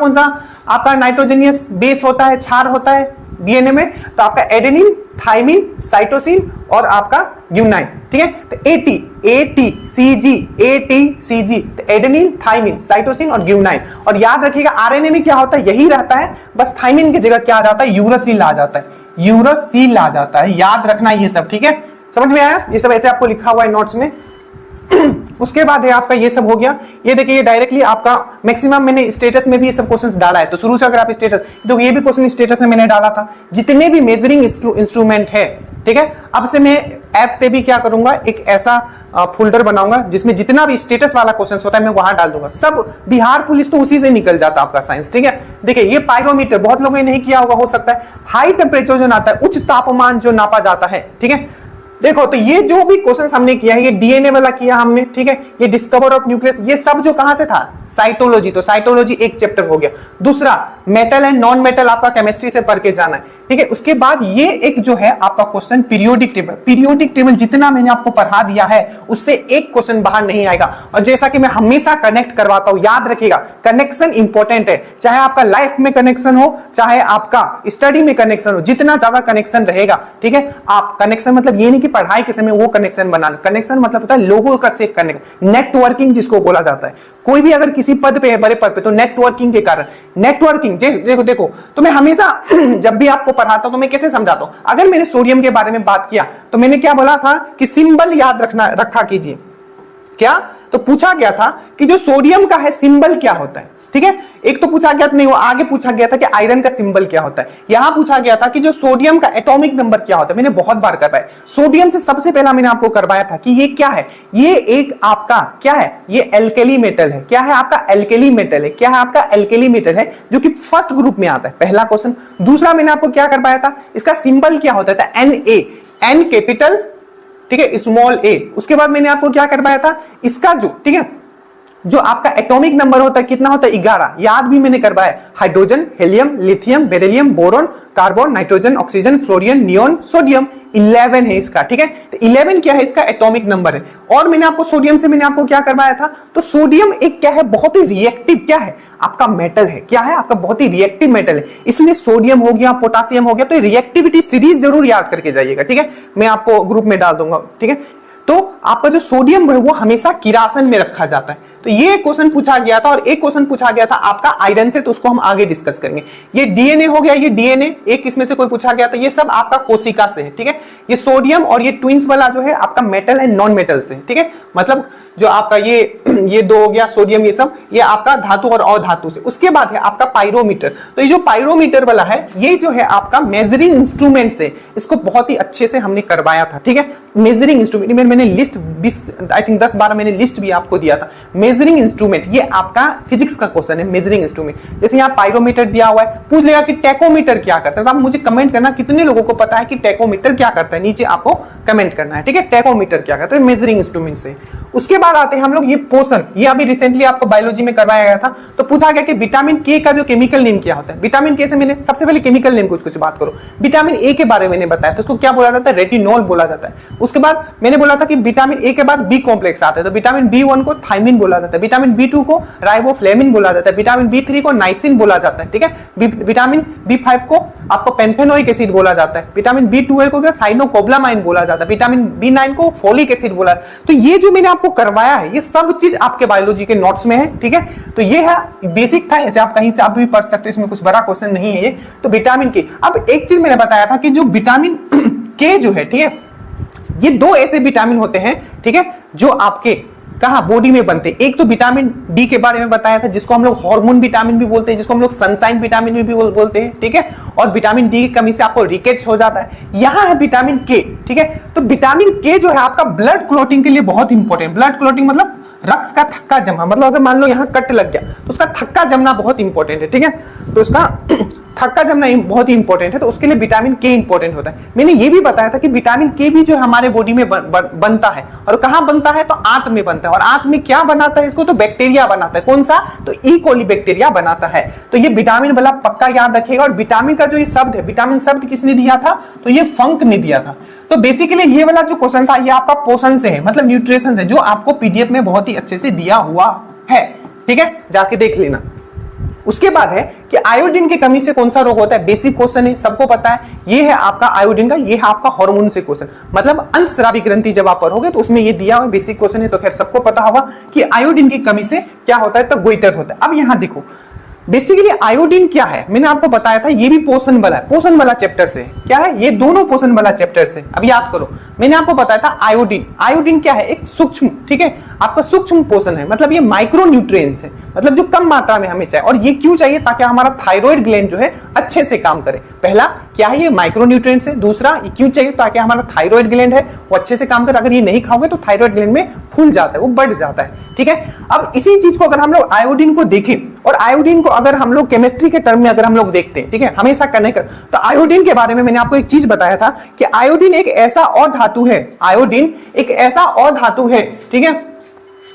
आपका नाइट्रोजेनियस बेस होता है, क्षार होता है डीएनए में, तो आपका एडेनिन, थाइमिन, साइटोसिन और आपका ग्यूनाइन। ठीक है, तो ATCG, तो एडेनिन, थाइमिन, साइटोसिन और ग्यूनाइन। और याद रखिएगा आरएनए में क्या होता है, यही रहता है, बस थाइमिन की जगह क्या आ जाता है, यूरासिल आ जाता है, यूरासिल आ जाता है। याद रखना ये सब। ठीक है, समझ में आया? ये सब ऐसे आपको लिखा हुआ है नोट्स में। उसके बाद है आपका ये सब हो गया। ये देखिए, ये डायरेक्टली आपका मैक्सिमम मैंने स्टेटस में भी ये सब क्वेश्चंस डाला है, तो शुरू से अगर आप स्टेटस, तो ये भी क्वेश्चन स्टेटस में मैंने डाला था। जितने भी मेजरिंग इंस्ट्रूमेंट है, ठीक है, अब से मैं ऐप पे भी क्या करूंगा, एक ऐसा फोल्डर बनाऊंगा जिसमें जितना भी स्टेटस वाला क्वेश्चन होता है मैं वहां डाल दूंगा। सब बिहार पुलिस तो उसी से निकल जाता है आपका साइंस। ठीक है, देखिए ये पाइरोमीटर बहुत लोगों ने नहीं किया होगा, हो सकता है हाई टेम्परेचर जो नापता है, उच्च तापमान जो नापा जाता है। ठीक है, देखो, तो ये जो भी क्वेश्चन हमने किया है, ये डीएनए वाला किया हमने। ठीक है, ये डिस्कवर ऑफ न्यूक्लियस, ये सब जो कहां से था, साइटोलॉजी। तो साइटोलॉजी एक चैप्टर हो गया। दूसरा मेटल एंड नॉन मेटल आपका केमिस्ट्री से पढ़ के जाना है। ठीक है, उसके बाद ये एक जो है आपका question periodic table. Periodic table जितना मैंने आपको पढ़ा दिया है उससे एक क्वेश्चन बाहर नहीं आएगा। और जैसा कि मैं हमेशा कनेक्ट करवाता हूं, याद रखिएगा कनेक्शन इंपॉर्टेंट है। चाहे आपका लाइफ में कनेक्शन हो, चाहे आपका स्टडी में कनेक्शन हो, जितना ज्यादा कनेक्शन रहेगा, ठीक है, आप कनेक्शन मतलब ये नहीं कि पढ़ाई के समय वो कनेक्शन बनाना, कनेक्शन मतलब होता है लोगों का से कनेक्ट, नेटवर्किंग जिसको बोला जाता है। कोई भी अगर किसी पद पे है, बड़े पद पे, तो नेटवर्किंग के कारण, नेटवर्किंग देखो तो मैं हमेशा जब भी आपको पढ़ाता हूं तो मैं कैसे समझाता हूं। अगर मैंने सोडियम के बारे में बात किया तो मैंने क्या बोला था कि सिंबल याद रखा कीजिए। क्या? तो पूछा गया था कि जो सोडियम का है सिंबल क्या होता है। ठीक है, एक तो पूछा गया नहीं, वो आगे पूछा गया था कि आयरन का सिंबल क्या होता है। यहां पूछा गया था कि जो सोडियम का एटॉमिक नंबर क्या होता है। मैंने बहुत बार करवाया। सोडियम से सबसे पहला मैंने आपको करवाया था कि ये क्या है, ये एक आपका क्या है, ये एल्केली मेटल है। क्या है आपका? एल्केली मेटल है। क्या है आपका? एल्केली मेटल है, जो कि फर्स्ट ग्रुप में आता है, पहला क्वेश्चन। दूसरा मैंने आपको क्या करवाया था, इसका सिंबल क्या होता था, Na, एन कैपिटल, ठीक है, स्मॉल a। उसके बाद मैंने आपको क्या करवाया था, इसका जो, ठीक है, जो आपका एटॉमिक नंबर होता है कितना होता है, 11, याद भी मैंने करवाया। Hydrogen, helium, lithium, beryllium, boron, carbon, nitrogen, oxygen, fluorine, neon, sodium, 11 है इसका। ठीक है, तो 11 क्या है, इसका एटॉमिक नंबर है। और मैंने आपको सोडियम से मैंने आपको क्या करवाया था, तो सोडियम एक क्या है, बहुत ही रिएक्टिव क्या है आपका मेटल है। क्या है आपका? बहुत ही रिएक्टिव मेटल है। इसलिए सोडियम हो गया, पोटासियम हो गया, तो रिएक्टिविटी सीरीज जरूर याद करके जाइएगा। ठीक है, मैं आपको ग्रुप में डाल दूंगा। ठीक है, तो आपका जो सोडियम है वो हमेशा किरासन में रखा जाता है। तो ये क्वेश्चन पूछा गया था, और एक क्वेश्चन पूछा गया था आपका आयरन से, तो उसको हम आगे डिस्कस करेंगे। ये डीएनए हो गया, ये डीएनए एक इसमें से कोई पूछा गया था, ये सब आपका कोशिका से है, ठीक है। ये सोडियम और ये ट्विंस वाला जो है आपका मेटल एंड नॉन मेटल से, ठीक है। मतलब जो आपका ये दो हो गया सोडियम, ये सब ये आपका धातु और अधातु से। उसके बाद है आपका पायरोमीटर। तो ये जो पायरोमीटर वाला है, ये जो है आपका मेजरिंग इंस्ट्रूमेंट से, इसको बहुत ही अच्छे से हमने करवाया था, ठीक है। मेजरिंग इंस्ट्रूमेंट में मैंने लिस्ट 20 आई थिंक 10-12 मैंने लिस्ट भी आपको दिया था। मेजरिंग इंस्ट्रूमेंट ये आपका फिजिक्स का क्वेश्चन है। मेजरिंग इंस्ट्रूमेंट जैसे यहाँ पायरोमीटर दिया हुआ है, पूछ लेगा कि टैकोमीटर क्या करता है। तो आप मुझे कमेंट करना कितने लोगों को पता है कि टैकोमीटर क्या करता है, नीचे आपको कमेंट करना है, ठीक है। टैकोमीटर क्या करता है, मेजरिंग इंस्ट्रूमेंट से। उसके बाद आते हैं हम लोग ये पोषण, ये अभी रिसेंटली आपको बायोलॉजी में करवाया गया था। तो पूछा गया कि विटामिन के का जो केमिकल नेम क्या होता है। विटामिन के से मैंने सबसे पहले केमिकल नेम कुछ बात करो। विटामिन ए के बारे में मैंने बताया, तो उसको क्या बोला जाता है, रेटिनॉल बोला जाता है। उसके बाद मैंने बोला था कि विटामिन ए के बाद बी कॉम्प्लेक्स आता है, तो विटामिन बी1 को थायमिन बोला जाता है, विटामिन बी2 को राइबोफ्लेविन बोला जाता है, विटामिन बी3 को नाइसिन बोला जाता है, ठीक है। विटामिन बी5 को आपको पेंथेनोइक एसिड बोला जाता है, विटामिन बी12 को साइनोकोब्लामाइन बोला जाता है, विटामिन बी9 को फोलिक एसिड बोला। तो ये जो मैंने आपको करवाया है, ये सब चीज आपके बायोलॉजी के नोट्स में है, ठीक है। तो ये है बेसिक था, ऐसे आप कहीं से आप भी पढ़ सकते हो, इसमें कुछ बड़ा क्वेश्चन नहीं है ये। तो विटामिन के, अब एक चीज मैंने बताया था कि जो विटामिन के जो है, ठीक है, ये दो ऐसे विटामिन होते हैं, ठीक है, जो आपके कहा बॉडी में बनते हैं। एक तो विटामिन डी के बारे में बताया था, जिसको हम लोग हार्मोन विटामिन भी बोलते हैं, जिसको हम लोग सनशाइन विटामिन भी बोलते हैं, ठीक है। और विटामिन डी की कमी से आपको रिकेट्स हो जाता है। यहां है विटामिन के, ठीक है। तो विटामिन के जो है आपका ब्लड क्लॉटिंग के लिए बहुत इंपॉर्टेंट। ब्लड क्लॉटिंग मतलब रक्त का थक्का जमना, मतलब अगर मान लो यहाँ कट लग गया तो उसका थक्का जमना बहुत इंपॉर्टेंट है, ठीक है। तो उसका थक्का जमना बहुत ही इंपॉर्टेंट है, तो उसके लिए विटामिन के इंपॉर्टेंट होता है। मैंने ये भी बताया था कि विटामिन के भी जो हमारे बॉडी में बनता है, और कहां बनता है, तो आंत में बनता है। और आंत में क्या बनाता है इसको, तो बैक्टीरिया बनाता है। कौन सा, तो ई कोली बैक्टीरिया बनाता है। तो ये विटामिन वाला पक्का याद रखिएगा। और विटामिन का जो ये शब्द है, विटामिन शब्द किसने दिया था, तो ये फंक ने दिया था। तो बेसिकली ये वाला जो क्वेश्चन था, ये आपका पोषण से है, मतलब न्यूट्रिशन से, जो आपको पीडीएफ में बहुत ही अच्छे से दिया हुआ है, ठीक है, जाके देख लेना। उसके बाद है कि आयोडीन की कमी से कौन सा रोग होता है। बेसिक क्वेश्चन है, सबको पता है। ये है आपका आयोडीन का, ये है आपका हार्मोन से क्वेश्चन, मतलब अंतस्रावी ग्रंथि जब आप पढ़ोगे तो उसमें ये दिया हुआ बेसिक क्वेश्चन है। तो खैर सबको पता होगा कि आयोडीन की कमी से क्या होता है, तो गोइटर होता है। अब यहां देखो बेसिकली आयोडीन क्या है, मैंने आपको बताया था, ये भी पोषण वाला है, पोषण वाला चैप्टर से क्या है, ये दोनों पोषण वाला चैप्टर से। अब याद करो, मैंने आपको बताया था आयोडीन, आयोडीन क्या है, एक सूक्ष्म, ठीक है, आपका सूक्ष्म पोषण है। मतलब ये माइक्रो न्यूट्रिएंट्स है, मतलब जो कम मात्रा में हमें चाहिए। और ये क्यों चाहिए, ताकि हमारा थायराइड ग्लैंड जो है अच्छे से काम करे। पहला क्या है, ये माइक्रो न्यूट्रिएंट्स है। दूसरा ये क्यों चाहिए, ताकि हमारा थायराइड ग्लैंड है वो अच्छे से काम करे। अगर ये नहीं खाओगे तो थायराइड ग्लैंड में फूल जाता है, वो बढ़ जाता है, ठीक है। अब इसी चीज को अगर हम लोग आयोडीन को देखें, और आयोडीन को अगर हम लोग केमिस्ट्री के टर्म में अगर हम लोग देखते हैं, ठीक है, हमेशा करने कर, तो आयोडीन के बारे में मैंने आपको एक चीज बताया था कि आयोडीन एक ऐसा अधातु है, आयोडीन एक ऐसा अधातु है, ठीक है,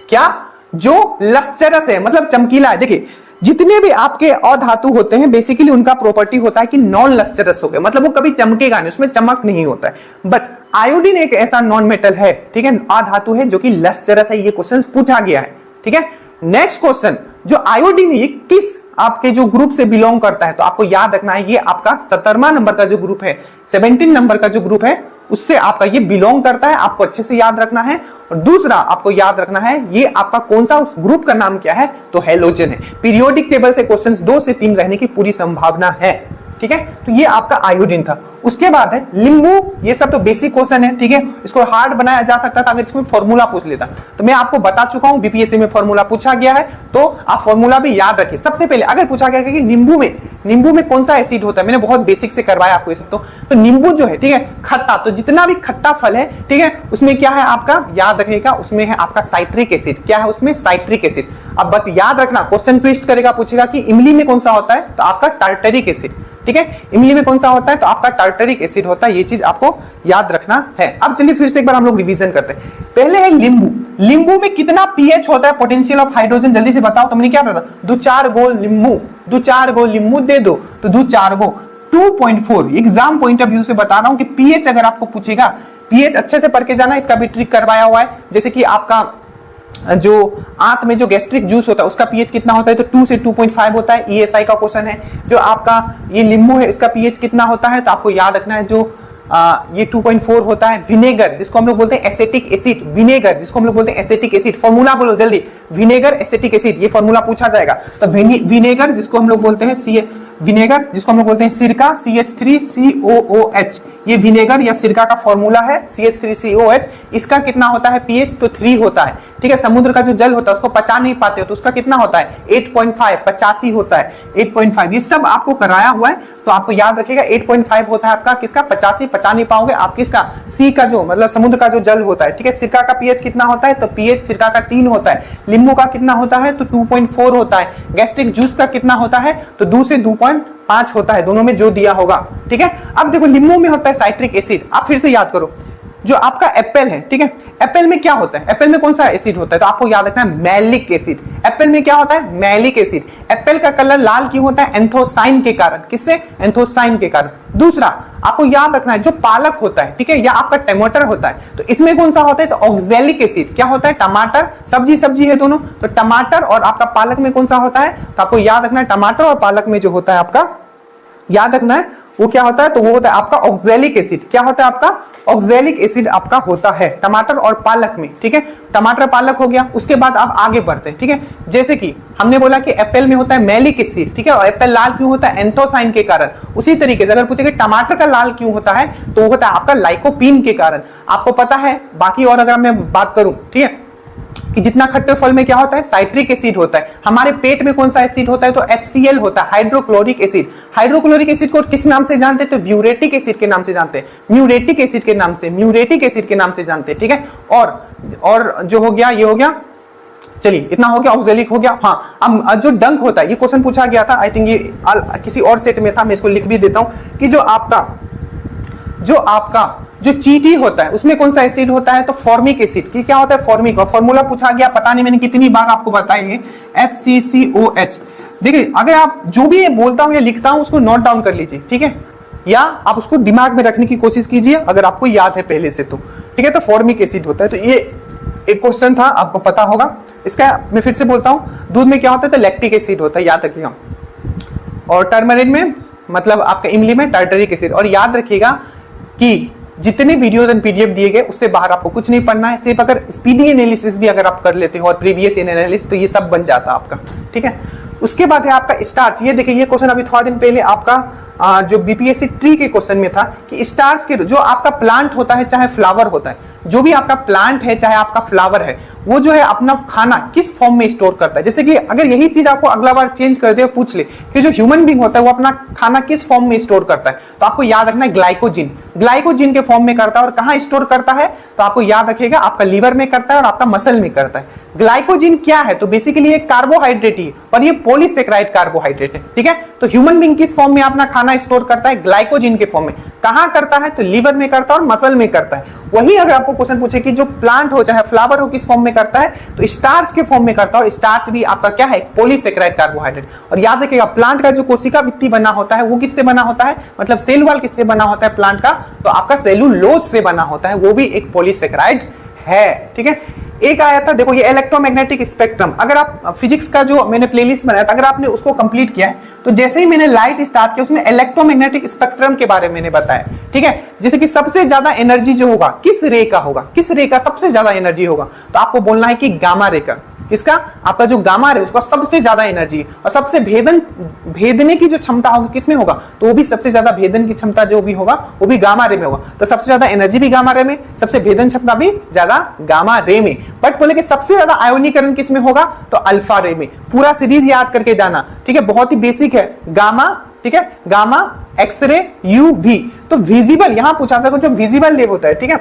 क्या, जो लस्चरस है, मतलब चमकीला है। देखिए जितने भी आपके अधातु होते हैं बेसिकली उनका प्रॉपर्टी होता है कि नॉन लस्चरस हो गए, मतलब वो कभी चमकेगा नहीं, उसमें चमक नहीं होता है। बट आयोडीन एक ऐसा नॉन मेटल है, ठीक है, अधातु है, जो कि लस्चरस है। ये क्वेश्चन पूछा गया है, ठीक है। नेक्स्ट क्वेश्चन, जो आयोडीन ये किस आपके जो ग्रुप से बिलोंग करता है, तो आपको याद रखना है ये आपका 17वां नंबर का जो ग्रुप है, 17 नंबर का जो ग्रुप है, उससे आपका ये बिलोंग करता है, आपको अच्छे से याद रखना है। और दूसरा आपको याद रखना है ये आपका कौन सा, उस ग्रुप का नाम क्या है, तो हैलोजन है। पीरियोडिक टेबल से क्वेश्चंस 2 से 3 रहने की पूरी संभावना है, ठीक है। तो ये आपका आयोडीन था। उसके बाद है लिंबू, ये सब तो बेसिक क्वेश्चन है, ठीक है, इसको हार्ड बनाया जा सकता था अगर इसमें फॉर्मूला पूछ लेता। तो मैं आपको बता चुका हूं बीपीएससी में फॉर्मूला पूछा गया है, तो आप फॉर्मूला भी याद रखिए। सबसे पहले अगर पूछा गया कि नींबू में कौन सा एसिड होता है, मैंने बहुत बेसिक से करवाया आपको ये सब। तो नींबू जो है, ठीक है, खट्टा, तो जितना भी खट्टा फल है, ठीक है, उसमें क्या है आपका, याद रखिएगा, उसमें है आपका साइट्रिक एसिड। क्या है उसमें, साइट्रिक एसिड। अब बट याद रखना, क्वेश्चन ट्विस्ट करेगा, पूछेगा कि इमली में कौन सा होता है, तो आपका टार्टरिक एसिड, ठीक है, इमली में कौन सा होता है, तो आपका टार्टरिक एसिड होता है। ये चीज आपको याद रखना है। अब चलिए फिर से एक बार हम लोग रिवीजन करते हैं। पहले है लींबू, लींबू में कितना पीएच होता है, पोटेंशियल ऑफ हाइड्रोजन, जल्दी से बताओ। तो मैंने क्या बताया, 2-4 गोल नींबू दे दो, तो 2-4 गो 2.4। एग्जाम पॉइंट ऑफ व्यू से बता रहा हूं कि पीएच अगर आपको पूछेगा, पीएच अच्छे से पढ़ के जाना, इसका भी ट्रिक करवाया हुआ है। जैसे कि आपका जो आंत में जो गैस्ट्रिक जूस होता है उसका पीएच कितना होता है, तो 2 से 2.5 होता है। ईएसआई का क्वेश्चन है। जो आपका ये लींबू है इसका पीएच कितना होता है, तो आपको याद रखना है, जो ये 2.4 होता है। विनेगर जिसको हम लोग बोलते हैं एसिटिक एसिड, विनेगर जिसको हम लोग बोलते हैं एसिटिक एसिड, फॉर्मूला बोलो जल्दी, विनेगर एसिटिक एसिड, ये फॉर्मूला पूछा जाएगा। तो विनेगर जिसको हम लोग बोलते हैं विनेगर जिसको हम लोग बोलते हैं सिरका, CH3COOH, ये विनेगर या सिरका का फॉर्मूला है CH3COH। इसका कितना होता है pH, तो 3 होता है, ठीक है। समुद्र का जो जल होता है उसको पचा नहीं पाते हो तो उसका कितना होता है 8.5, 85 होता है 8.5। ये सब आपको कराया हुआ है तो आपको याद रखिएगा 8.5 होता है आपका किसका 85, पचा नहीं पाओगे आप किसका सी का जो मतलब समुद्र का जो जल होता है, ठीक है। सिरका का pH कितना होता है, तो pH सिरका का 3 होता है। नींबू का कितना होता है, तो 2.4 होता है। गैस्ट्रिक जूस का कितना होता है, तो 2 से 2.5 होता है, दोनों में जो दिया होगा, ठीक है। अब देखो नींबू में होता है साइट्रिक एसिड, आप फिर से याद करो। जो आपका एप्पल है, ठीक है, एप्पल में क्या होता है, एप्पल में कौन सा एसिड होता है, तो आपको याद रखना है मैलिक एसिड। एप्पल में क्या होता है, मैलिक एसिड। एप्पल का कलर लाल क्यों होता है, एंथोसाइन के कारण। किससे, एंथोसाइन के कारण। दूसरा आपको याद रखना है जो पालक होता है, ठीक है, या आपका टमाटर होता है, तो इसमें कौन सा होता है, तो ऑक्सैलिक एसिड। क्या होता है, टमाटर, सब्जी है दोनों, तो टमाटर और आपका पालक में कौन सा होता है, तो आपको याद रखना है टमाटर और पालक में जो होता है आपका याद रखना है वो क्या होता है, तो वो होता है आपका ऑक्सैलिक एसिड। क्या होता है आपका ऑक्सैलिक एसिड आपका होता है टमाटर और पालक में, ठीक है। टमाटर पालक हो गया। उसके बाद आप आगे बढ़ते हैं, ठीक है। जैसे कि हमने बोला कि एप्पल में होता है मैलिक एसिड, ठीक है, और एप्पल लाल क्यों होता है, एंथोसाइन के कारण। उसी तरीके से अगर पूछे टमाटर का लाल क्यों होता है, तो वो होता है आपका लाइकोपीन के कारण। आपको पता है बाकी और अगर मैं बात करूं, ठीक है, कि जितना खट्टे फल में क्या होता है, साइट्रिक एसिड होता है। हमारे पेट में कौन सा एसिड होता है, तो HCl होता है, हाइड्रोक्लोरिक एसिड। हाइड्रोक्लोरिक एसिड को किस नाम से जानते हैं, तो ब्यूरेटिक एसिड के नाम से जानते हैं, म्यूरेटिक एसिड के नाम से, म्यूरेटिक एसिड के नाम से जानते हैं, ठीक है। और जो हो गया, ये हो गया, चलिए इतना हो गया, ऑक्सैलिक हो गया। हाँ, अब जो डंक होता है, ये क्वेश्चन पूछा गया था, आई थिंक ये किसी और सेट में था, मैं इसको लिख भी देता हूं कि जो आपका जो चीटी होता है उसमें कौन सा एसिड होता है, तो फॉर्मिक एसिड। की क्या होता है, फॉर्मिक। और फॉर्मूला पूछा गया, पता नहीं मैंने कितनी बार आपको बताई है, HCCOH। देखिए अगर आप जो भी बोलता हूं या लिखता हूं उसको नोट डाउन कर लीजिए, ठीक है, या आप उसको दिमाग में रखने की कोशिश कीजिए अगर आपको याद है पहले से तो, ठीक है। तो फॉर्मिक एसिड होता है। तो ये एक क्वेश्चन था, आपको पता होगा। इसका मैं फिर से बोलता हूं, दूध में क्या होता है, तो लैक्टिक एसिड होता है, याद रखिएगा। और टर्मरिन में मतलब आपका इमली में टार्टरिक एसिड। और याद रखिएगा कि जितने वीडियोस एंड पीडीएफ दिए गए उससे बाहर आपको कुछ नहीं पढ़ना है, सिर्फ अगर स्पीडी एनालिसिस भी अगर आप कर लेते हो और प्रीवियस एनालिसिस, तो ये सब बन जाता आपका, ठीक है। उसके बाद है आपका स्टार्च। ये देखिए, ये क्वेश्चन अभी थोड़ा दिन पहले आपका जो बीपीएससी ट्री के क्वेश्चन में था कि स्टार्च के जो आपका प्लांट होता है चाहे फ्लावर होता है, जो भी आपका प्लांट है चाहे आपका फ्लावर है, वो जो है अपना खाना किस फॉर्म में स्टोर करता है। जैसे कि अगर यही चीज आपको अगला बार चेंज कर दे, पूछ ले कि जो ह्यूमन बीइंग होता है वो अपना खाना किस फॉर्म में स्टोर करता है, तो आपको याद रखना है ग्लाइकोजिन। ग्लाइकोजिन के फॉर्म में करता है। और कहां स्टोर करता है, तो आपको याद रखिएगा आपका लीवर में करता है और आपका मसल में करता है। ग्लाइकोजिन क्या है, तो बेसिकली एक कार्बोहाइड्रेट ही, पर ये पॉलीसेकेराइड कार्बोहाइड्रेट है, ठीक है। तो ह्यूमन बीइंग किस फॉर्म में अपना खाना स्टोर करता है, ग्लाइकोजिन के फॉर्म में। कहां करता है, तो लीवर में करता है और मसल में करता है। वही अगर आपको क्वेश्चन पूछे कि जो प्लांट हो चाहे फ्लावर हो किस फॉर्म में करता है, तो स्टार्च के फॉर्म में करता है। और स्टार्च भी आपका क्या है, पॉलीसेकेराइड कार्बोहाइड्रेट। और याद रखिएगा प्लांट का जो कोशिका भित्ति बना होता है वो किससे बना होता है, मतलब सेल वॉल किससे बना होता है प्लांट का, तो आपका सेलुलोज से बना होता है, वो भी एक पॉलीसेकेराइड है, ठीक है। एक आया था, देखो ये इलेक्ट्रोमैग्नेटिक स्पेक्ट्रम। अगर आप फिजिक्स का जो मैंने प्लेलिस्ट बनाया था, अगर आपने उसको कंप्लीट किया है, तो जैसे ही मैंने लाइट स्टार्ट किया उसमें इलेक्ट्रोमैग्नेटिक स्पेक्ट्रम के बारे में मैंने बताया, ठीक है। जैसे कि सबसे ज्यादा एनर्जी जो होगा किस रे का होगा, किस रे का सबसे ज्यादा एनर्जी होगा, तो आपको बोलना है कि गामा रे का। किसका, आपका जो गामा रे उसका सबसे ज्यादा एनर्जी और सबसे भेदने की जो क्षमता होगी किसमें होगा, तो वो भी सबसे ज्यादा भेदन की क्षमता जो भी होगा वो भी गामा रे में होगा। तो सबसे ज्यादा एनर्जी भी गामा रे में, सबसे भेदन क्षमता भी ज्यादा गामा रे में। बट बोले कि सबसे ज्यादा आयोनीकरण किसमें होगा, तो अल्फा रे में। पूरा सीरीज याद करके जाना, ठीक है, बहुत ही बेसिक है। गामा, ठीक है, गामा, एक्सरे, यूवी। तो विजिबल यहां पूछा था, जो विजिबल रे होता है, ठीक है,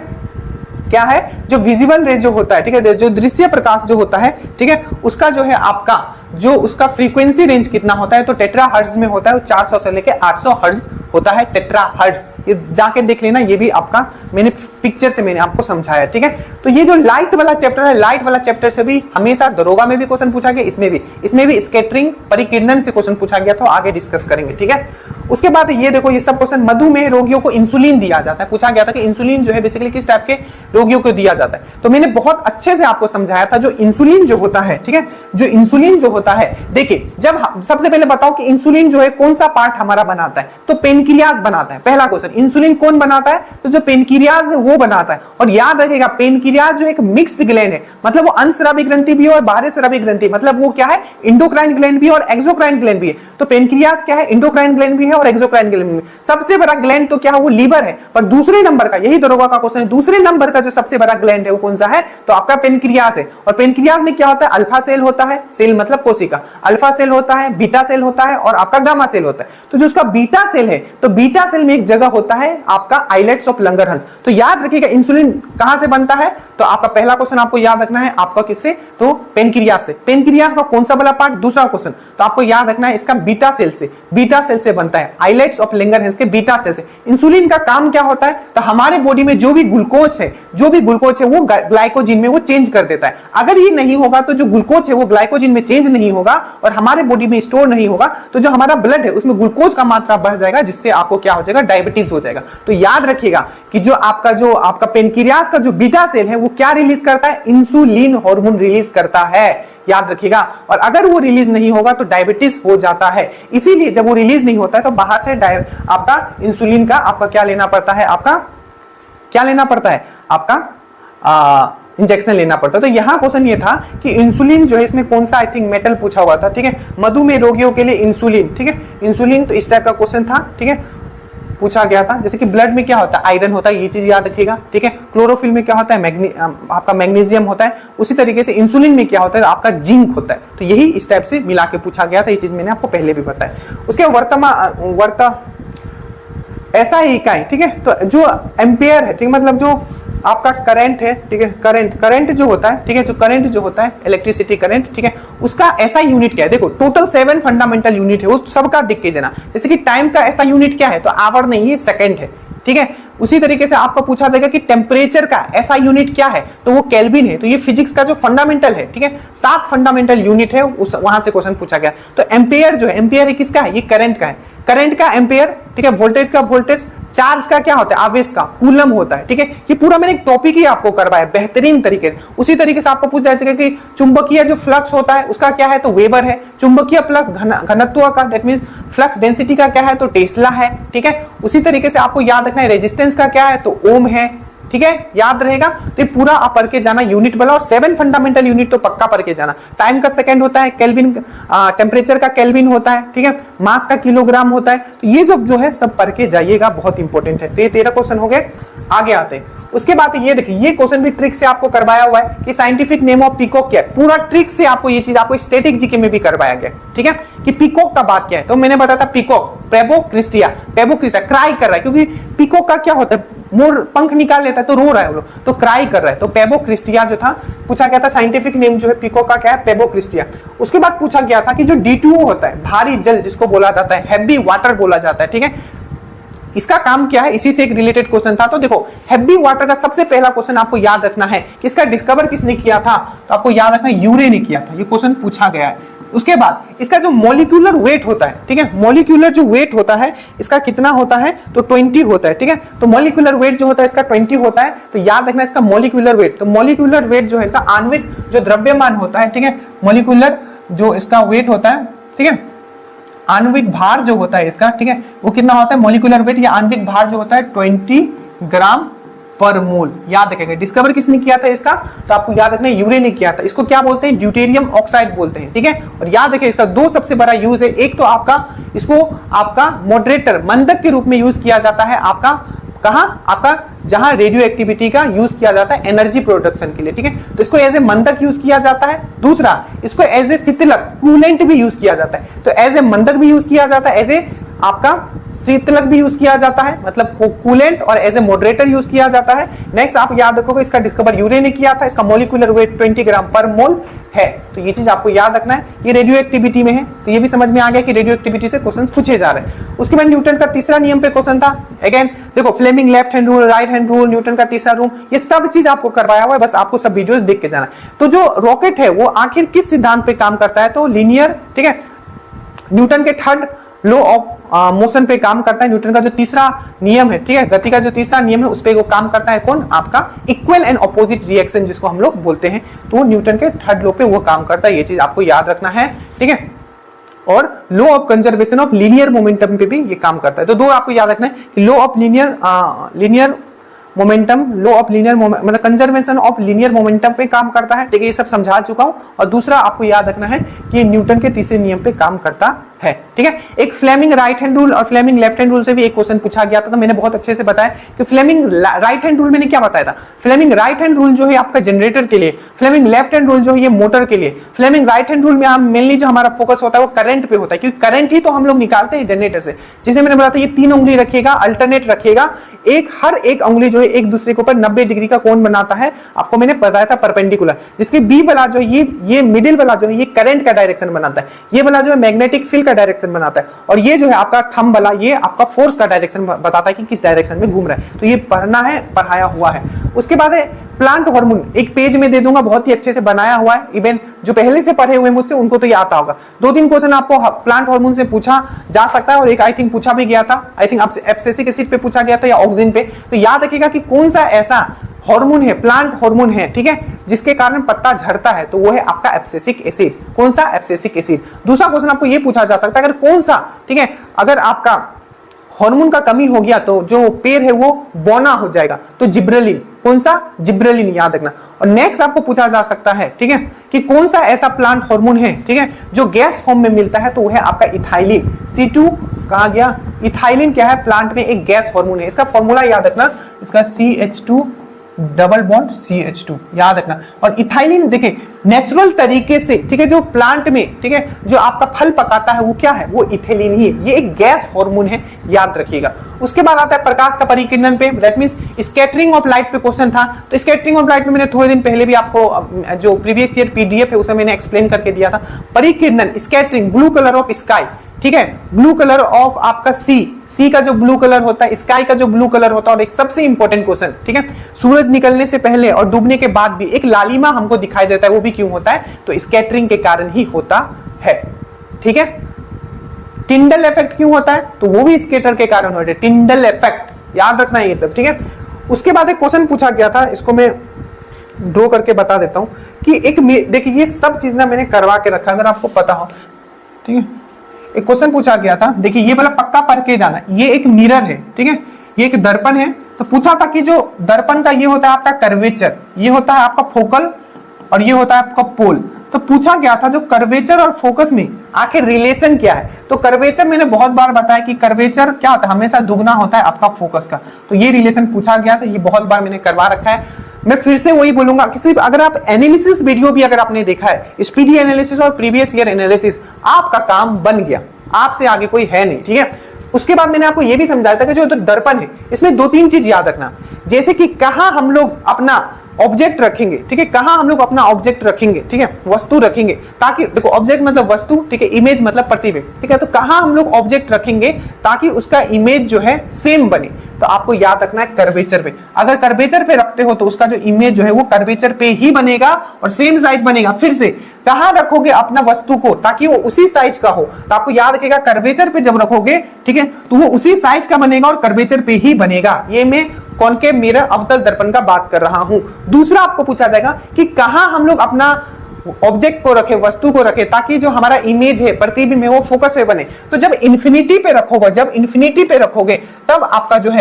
क्या है, जो विजिबल रे जो होता है, ठीक है, जो दृश्य प्रकाश जो होता है, ठीक है, उसका जो है आपका जो उसका फ्रीक्वेंसी रेंज कितना होता है, तो टेट्राहर्ट्ज में होता है, वो 400 से लेके 800 हर्ट्ज होता है, टेट्राहर्ट्ज। ये जाके देख लेना, ये भी आपका मैंने पिक्चर से मैंने आपको समझाया, ठीक है। तो ये जो लाइट वाला चैप्टर है, लाइट वाला चैप्टर से भी हमेशा दरोगा में भी क्वेश्चन पूछा गया, इसमें भी स्कैटरिंग परिकिरणन से क्वेश्चन पूछा गया, तो आगे डिस्कस करेंगे, ठीक है। उसके बाद ये देखो, ये सब क्वेश्चन, मधुमेह रोगियों को इंसुलिन दिया जाता है, पूछा गया था कि इंसुलिन जो है बेसिकली किस टाइप के रोगियों को दिया जाता है। तो मैंने बहुत अच्छे से आपको समझाया था, जो इंसुलिन जो होता है, ठीक है, जो इंसुलिन जो होता है? देखिए, जब सबसे पहले बताओ कि इंसुलिन जो है कौन सा पार्ट हमारा बनाता है, तो पेनक्रियाज बनाता है। पहला क्वेश्चन, इंसुलिन कौन बनाता है? तो जो पेनक्रियाज है वो बनाता है। और याद रखिएगा, पेनक्रियाज जो एक मिक्स्ड ग्लैंड है, मतलब वो अंतस्रावी ग्रंथि भी है और बाह्यस्रावी ग्रंथि, मतलब वो क्या है, इंडोक्राइन ग्लैंड भी है और एक्सोक्राइन ग्लैंड भी है। तो पेनक्रियाज क्या है, इंडोक्राइन ग्लैंड भी है और एक्सोक्राइन ग्लैंड भी है। सबसे बड़ा ग्लैंड तो क्या है, वो लीवर है। पर दूसरे नंबर का, यही दरोगा का क्वेश्चन है, दूसरे नंबर का जो सबसे बड़ा ग्लैंड है वो कौन सा है? तो आपका पेनक्रियाज है। और पेनक्रियाज में क्या होता है? अल्फा सेल होता है, सेल मतलब कोशिका, अल्फा सेल होता है, बीटा सेल होता है और आपका गामा सेल होता है। तो जो उसका बीटा सेल है, तो बीटा सेल में एक जगह होता है आपका आइलेट्स ऑफ लंगरहंस। तो याद रखिएगा, इंसुलिन कहां से बनता है? तो आपका पहला क्वेश्चन आपको याद रखना है, आपका किससे? तो पेनक्रियाज से। पेनक्रियाज का कौन सा वाला पार्ट? दूसरा क्वेश्चन, तो आपको याद रखना है इसका बीटा सेल से। बीटा सेल से बनता है, आइलेट्स ऑफ लंगरहंस के बीटा सेल से। इंसुलिन का काम क्या होता है? तो हमारे बॉडी में जो भी ग्लूकोज है, वो ग्लाइकोजिन में वो चेंज कर देता है। अगर ये नहीं होगा तो जो ग्लूकोज है वो ग्लाइकोजिन में चेंज नहीं होगा और हमारे बॉडी में स्टोर नहीं होगा, तो जो हमारा ब्लड है उसमें ग्लूकोज का मात्रा बढ़ जाएगा, जिससे आपको क्या हो जाएगा? डायबिटीज हो जाएगा। तो याद रखिएगा कि जो आपका पेनक्रियाज का जो बीटा सेल है वो क्या रिलीज करता है? इंसुलिन हार्मोन रिलीज करता है, याद रखिएगा। और अगर वो रिलीज नहीं होगा तो डायबिटीज हो जाता है। इसीलिए जब वो रिलीज नहीं होता है तो बाहर से आपका इंसुलिन का आपका क्या लेना पड़ता है? आपका इंजेक्शन लेना पड़ता है। तो यहां क्वेश्चन ये था कि इंसुलिन जो है इसमें कौन सा, आई थिंक मेटल पूछा हुआ था, ठीक है, मधुमेह रोगियों के लिए इंसुलिन, ठीक है, इंसुलिन, तो इस टाइप का क्वेश्चन था, ठीक है, पूछा गया था। जैसे कि ब्लड में क्या होता है? आयरन होता है, ये चीज याद रखिएगा, ठीक है। क्लोरोफिल में क्या होता है? आपका मैग्नीशियम होता है। उसी तरीके से इंसुलिन में क्या होता है? आपका जिंक होता है। तो यही इस टाइप से मिला के पूछा गया था, ये चीज मैंने आपको पहले भी बताया। उसके ऐसा ही इकाई, ठीक है, तो जो एम्पियर है, ठीक है, मतलब जो आपका करंट है, ठीक है, करंट जो होता है, ठीक है, जो करंट जो होता है, इलेक्ट्रिसिटी करंट, ठीक है, उसका ऐसा यूनिट क्या है? देखो, टोटल 7 फंडामेंटल यूनिट है, वो सबका देख के जाना। जैसे कि टाइम का ऐसा यूनिट क्या है? तो आवर नहीं है, सेकंड है, ठीक है। उसी तरीके से आपको पूछा जाएगा कि टेम्परेचर का ऐसा यूनिट क्या है? तो वो केल्विन है। तो ये फिजिक्स का जो फंडामेंटल है, ठीक है, 7 फंडामेंटल यूनिट है, वहां से क्वेश्चन पूछा गया। तो एम्पियर जो है, एम्पियर किसका है? ये करंट का है, करंट का एम्पियर, ठीक है। वोल्टेज का वोल्टेज, चार्ज का क्या होता है? आवेश का कूलम होता है, ठीक है। ये पूरा मैंने एक टॉपिक ही आपको करवाया बेहतरीन तरीके से। उसी तरीके से आपको पूछ जाएगा कि चुंबकीय जो फ्लक्स होता है उसका क्या है? तो वेबर है। चुंबकीय फ्लक्स घनत्व का, दैट मींस फ्लक्स डेंसिटी का क्या है? तो टेस्ला है, ठीक है। उसी तरीके से आपको याद रखना है रेजिस्टेंस का क्या है? तो ओम है, ठीक है, याद रहेगा। तो पूरा आप पढ़ के जाना यूनिट वाला, और 7 फंडामेंटल यूनिट तो पक्का पढ़ के जाना। टाइम का सेकंड होता है, केल्विन, टेम्परेचर का केल्विन होता है, ठीक है, मास का किलोग्राम होता है। तो ये जो है सब पढ़ के जाइएगा, बहुत इंपॉर्टेंट है। तो ये 13 क्वेश्चन हो गए। आगे आते हैं, उसके बाद ये देखिए, ये क्वेश्चन भी ट्रिक से आपको करवाया हुआ है कि साइंटिफिक नेम ऑफ पीकॉक क्या है। पूरा ट्रिक से आपको ये चीज आपको स्टैटिक जीके में भी करवाया गया, ठीक है, कि पीकॉक का बात क्या है। तो मैंने बताया था पीकॉक, पेबोक्रिस्टिया, क्राई कर रहा है, क्योंकि पीकॉक का क्या होता है? मोर पंख निकाल लेता है तो रो रहा है वो लोग, तो क्राई कर रहा है। तो पेबोक्रिस्टिया जो था, पूछा गया था साइंटिफिक नेम जो है पीकॉक का क्या है? पेबोक्रिस्टिया। उसके बाद पूछा गया था कि जो D2O होता है, भारी जल जिसको बोला जाता है, हैवी वाटर बोला जाता है, ठीक है, इसका काम क्या है? इसी से एक रिलेटेड क्वेश्चन था। तो देखो, हैवी वाटर का सबसे पहला क्वेश्चन आपको याद रखना है कि इसका डिस्कवर किसने किया था? तो आपको याद रखना है यूरे ने किया था। ये क्वेश्चन पूछा गया है। उसके बाद इसका जो मॉलिक्यूलर वेट होता है, ठीक है, मॉलिक्यूलर जो वेट होता है इसका कितना होता है? तो 20 होता है, ठीक है। तो मॉलिक्यूलर वेट जो होता है इसका 20 होता है। तो याद रखना इसका मॉलिक्यूलर वेट। तो मॉलिक्यूलर वेट जो है इसका आणविक जो द्रव्यमान होता है, ठीक है, मॉलिक्यूलर जो इसका वेट होता है, ठीक है, आणविक भार जो होता है इसका, ठीक है, वो कितना होता है? मॉलिक्यूलर वेट या आणविक भार जो होता है 20 ग्राम पर मोल। याद रखेंगे। डिस्कवर किसने किया था इसका? तो आपको याद रखना यूरे ने किया था। इसको क्या बोलते हैं? ड्यूटेरियम ऑक्साइड बोलते हैं, ठीक है। और याद रखें इसका 2 सबसे बड़ा यूज है। एक तो इसको आपका मॉडरेटर, मंदक के रूप में यूज किया जाता है। आपका कहां? आपका जहां रेडियो एक्टिविटी का यूज किया जाता है एनर्जी प्रोडक्शन के लिए, ठीक है। तो इसको एज ए मंदक यूज किया जाता है। दूसरा, इसको एज ए शीतलक, कूलेंट भी यूज किया जाता है। तो एज ए मंदक भी यूज किया जाता है, एज ए आपका शीतलक भी यूज किया जाता है, मतलब कूलेंट, और एज ए मॉडरेटर यूज किया जाता है। नेक्स्ट आप याद रखोगे इसका डिस्कवर यूरे ने किया था। इसका मॉलिक्यूलर वेट 20 ग्राम पर मोल है। तो ये चीज आपको याद रखना है। ये रेडियो एक्टिविटी में है, तो ये भी समझ में आ गया कि रेडियो एक्टिविटी से क्वेश्चन पूछे जा रहे हैं। उसके बाद न्यूटन का तीसरा नियम पे क्वेश्चन था। अगेन देखो, Fleming left hand rule, right hand rule, Newton का तीसरा रूल, ये सब चीज आपको करवाया हुआ है। बस आपको सब वीडियोस देख के जाना है। तो जो रॉकेट है वो आखिर किस सिद्धांत पे काम करता है? तो लीनियर, ठीक है, न्यूटन के थर्ड लॉ ऑफ मोशन पे काम करता है, न्यूटन का जो तीसरा नियम है, ठीक है, गति का जो तीसरा नियम है उस पे वो काम करता है कौन, आपका इक्वल एंड ऑपोजिट रिएक्शन जिसको हम लोग बोलते हैं, तो न्यूटन के थर्ड लॉ पे वो काम करता है, ये चीज आपको याद रखना है, ठीक है। और law of conservation of linear momentum पे भी ये काम करता है। तो दो आपको याद रखना है कि law of linear momentum, law of linear मतलब कंजर्वेशन ऑफ लीनियर मोमेंटम पे काम करता है, ठीक है, ये सब समझा चुका हूं। और दूसरा आपको याद रखना है कि ये न्यूटन के तीसरे नियम पे काम करता है, ठीक है। एक फ्लेमिंग राइट हैंड रूल और फ्लेमिंग लेफ्ट हैंड रूल से भी एक क्वेश्चन पूछा गया था, तो मैंने बहुत अच्छे से बताया कि फ्लेमिंग राइट हैंड रूल मैंने क्या बताया था, फ्लेमिंग राइट हैंड रूल जो है आपका जनरेटर के लिए, फ्लेमिंग लेफ्ट हैंड रूल जो है ये मोटर के लिए। फ्लेमिंग राइट हैंड रूल में हम मेनली जो हमारा फोकस होता है वो करंट पे होता है, क्योंकि करंट ही तो हम लोग निकालते हैं जनरेटर से। जिसे मैंने बताया था ये 3 उंगली रखेगा, अल्टरनेट रखेगा, हर एक उंगली जो है एक दूसरे के ऊपर 90 डिग्री का कोण बनाता है, आपको मैंने बताया था परपेंडिकुलर, जिसके बी वाला जो ये मिडिल वाला जो है ये करंट का डायरेक्शन बनाता है, ये वाला जो है मैग्नेटिक फील्ड का डायरेक्शन बनाता है, और ये जो है आपका थंब वाला ये आपका फोर्स का डायरेक्शन बताता है कि किस डायरेक्शन में घूम रहा है। तो ये पढ़ना है, पढ़ाया हुआ है। उसके बाद है प्लांट हार्मोन, एक पेज में दे दूंगा, बहुत ही अच्छे से बनाया हुआ है, इवन जो पहले से पढ़े हुए मुझसे उनको तो ये आता होगा। 2-3 क्वेश्चन आपको प्लांट हार्मोन से पूछा जा सकता है, और एक आई थिंक पूछा भी गया था, आई थिंक आपसे एब्सिसिक एसिड पे पूछा गया था या ऑक्सिन पे। तो याद रखिएगा कि कौन सा ऐसा हार्मोन है, प्लांट हार्मोन है, ठीक है, जिसके कारण पत्ता झड़ता है, तो वो है आपका एब्सिसिक एसिड। कौन सा, एब्सिसिक एसिड। दूसरा क्वेश्चन आपको ये पूछा जा सकता है, अगर कौन सा, ठीक है, अगर आपका हार्मोन का कमी हो गया तो जो पेड़ है वो बौना हो जाएगा, तो जिब्रेलिन। कौन सा, जिब्रेलिन, याद रखना। और नेक्स्ट आपको पूछा जा सकता है, ठीक है, कि कौन सा ऐसा प्लांट हार्मोन है, ठीक है, जो गैस फॉर्म में मिलता है, तो वो है आपका इथाइलिन। C2 कहा गया, इथाइलिन क्या है, प्लांट में एक गैस हार्मोन है। इसका फॉर्मूला याद रखना, इसका CH2 डबल बॉन्ड CH2 याद रखना। और इथाइलिन देखिए नेचुरल तरीके से, ठीक है, जो प्लांट में, ठीक है, जो आपका फल पकाता है वो क्या है, वो इथाइलिन ही है, ये एक गैस हार्मोन है, याद रखिएगा। उसके बाद आता है प्रकाश का परिकिरण पे, that means scattering of light पे क्वेश्चन था। तो स्कैटरिंग ऑफ लाइट में मैंने थोड़े दिन पहले भी आपको जो प्रीवियस ईयर PDF है उसे मैंने एक्सप्लेन करके दिया था। परिकिरण, scattering, blue colour of sky, ठीक है, ब्लू कलर ऑफ आपका सी का जो ब्लू कलर होता है, स्काई का जो ब्लू कलर होता है। और एक सबसे इंपॉर्टेंट क्वेश्चन, ठीक है, सूरज निकलने से पहले और डूबने के बाद भी एक लालिमा हमको दिखाई देता है, वो भी क्यों होता है, तो स्कैटरिंग के कारण ही होता है, ठीक है। टिंडल इफेक्ट क्यों होता है, तो वो भी स्कैटर के कारण होता है, टिंडल इफेक्ट, याद रखना है ये सब, ठीक है। उसके बाद एक क्वेश्चन पूछा गया था, इसको मैं ड्रॉ करके बता देता हूं कि एक देखिए ये सब चीज ना मैंने करवा के रखा, अगर आपको पता हो, ठीक है। एक क्वेश्चन पूछा गया था, देखिए ये वाला पक्का पढ़ के जाना, ये एक मिरर है, ठीक है, ये एक दर्पण है। तो पूछा था कि जो दर्पण का ये होता है आपका कर्वेचर, ये होता है आपका फोकल, और ये होता है आपका पोल। तो पूछा गया था जो कर्वेचर और फोकस में आखिर रिलेशन क्या है। तो कर्वेचर मैंने बहुत बार बताया कि कर्वेचर क्या होता है, हमेशा दुगना होता है आपका फोकस का। तो ये रिलेशन पूछा गया था, ये बहुत बार मैंने करवा रखा है। मैं फिर से वही बोलूंगा कि सिर्फ अगर आप एनालिसिस वीडियो भी अगर आपने देखा है, स्पीडी एनालिसिस और प्रीवियस ईयर एनालिसिस, आपका काम बन गया, आपसे आगे कोई है नहीं, ठीक है। उसके बाद मैंने आपको यह भी समझाया था कि जो दर्पण है इसमें 2-3 चीज याद रखना, जैसे कि कहां हम लोग अपना ऑब्जेक्ट रखेंगे, ठीक है, कहां हम लोग अपना ऑब्जेक्ट रखेंगे, ठीक है, वस्तु रखेंगे, ताकि देखो ऑब्जेक्ट मतलब वस्तु, ठीक है, इमेज मतलब प्रतिबिंब, ठीक है। तो कहां हम लोग ऑब्जेक्ट रखेंगे ताकि उसका इमेज जो है सेम बने, तो आपको याद रखना है कर्वेचर पे। अगर कर्वेचर पे रखते हो तो उसका जो इमेज जो है वो कर्वेचर पे ही बनेगा और सेम साइज बनेगा। फिर से कहां रखोगे अपना वस्तु को ताकि वो उसी साइज का हो, तो आपको याद रखिएगा कर्वेचर पे जब रखोगे, ठीक है, तो वो उसी साइज का बनेगा और कर्वेचर पे ही बनेगा। ये मैं कॉनकेव मिरर अवतल दर्पण का बात कर रहा हूं। दूसरा आपको पूछा जाएगा कि कहां हम लोग अपना ऑब्जेक्ट को रखे, वस्तु को रखे, ताकि जो हमारा इमेज है, प्रतिबिंब है, वो फोकस पे बने। तो जब इन्फिनिटी पे रखोगे, जब इन्फिनिटी पे रखोगे तब आपका जो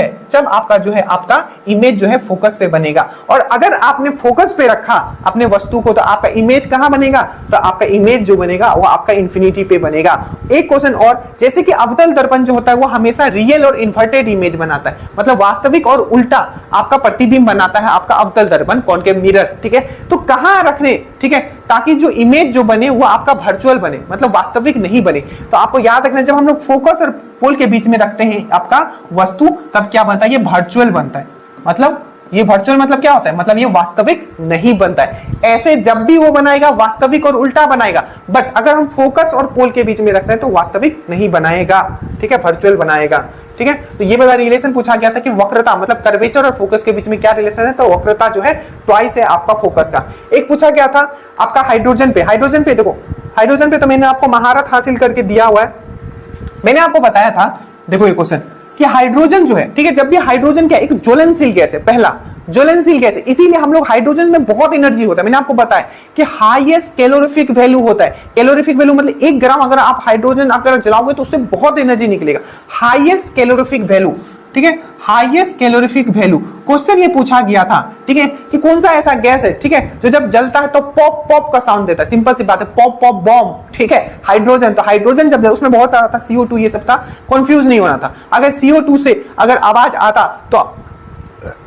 है आपका इमेज जो है फोकस पे बनेगा। और अगर आपने फोकस पे रखा अपने वस्तु को तो आपका इमेज कहां बनेगा, तो आपका इमेज जो बनेगा वो आपका इन्फिनिटी पे बनेगा। एक क्वेश्चन और, जैसे कि अवतल दर्पण जो होता है वो हमेशा रियल और इन्वर्टेड इमेज बनाता है, मतलब वास्तविक और उल्टा आपका प्रतिबिंब बनाता है आपका अवतल दर्पण, कॉनकेव मिरर, ठीक है। तो कहां रखने, ठीक है, ताकि जो इमेज जो बने वो आपका वर्चुअल बने, मतलब वास्तविक नहीं बने। तो आपको याद रखना जब हम लोग फोकस और पोल के बीच में रखते हैं आपका वस्तु, तब क्या बनता है, ये वर्चुअल बनता है। मतलब ये वर्चुअल मतलब क्या होता है, मतलब ये वास्तविक नहीं बनता है। ऐसे जब भी वो बनाएगा वास्तविक और उल्टा बनाएगा, बट अगर हम फोकस और पोल के बीच में रखते हैं तो वास्तविक नहीं बनाएगा, ठीक है, वर्चुअल बनाएगा, ठीक है। तो ये वाला रिलेशन पूछा गया था कि वक्रता मतलब कर्वेचर और फोकस के बीच में क्या रिलेशन है, तो वक्रता जो है ट्वाइस है आपका फोकस का। एक पूछा गया था आपका हाइड्रोजन पे देखो, हाइड्रोजन पे तो मैंने आपको महारत हासिल करके दिया हुआ है, मैंने आपको बताया था, देखो ये क्वेश्चन, कि हाइड्रोजन जो है, ठीक है, जब भी हाइड्रोजन क्या एक ज्वलनशील गैस है, पहला ज्वलनशील गैस है, इसीलिए हम लोग हाइड्रोजन में बहुत एनर्जी होता है। मैंने आपको बताया कि हाईएस्ट कैलोरीफिक वैल्यू होता है। कैलोरीफिक वैल्यू मतलब 1 ग्राम अगर आप हाइड्रोजन अगर जलाओगे तो उससे बहुत एनर्जी निकलेगा। हाईएस्ट कैलोरीफिक वैल्यू, ठीक है, हाईएस्ट कैलोरीफिक वैल्यू क्वेश्चन ये पूछा गया था, ठीक है, कि कौन सा ऐसा गैस है, ठीक है, जो जब जलता है तो पॉप पॉप का साउंड देता है। सिंपल सी बात है, पॉप पॉप बॉम्ब, ठीक है, हाइड्रोजन। तो हाइड्रोजन जब उसमें बहुत सारा था, CO2 ये सब था, कंफ्यूज नहीं होना था। अगर CO2 से अगर आवाज आता तो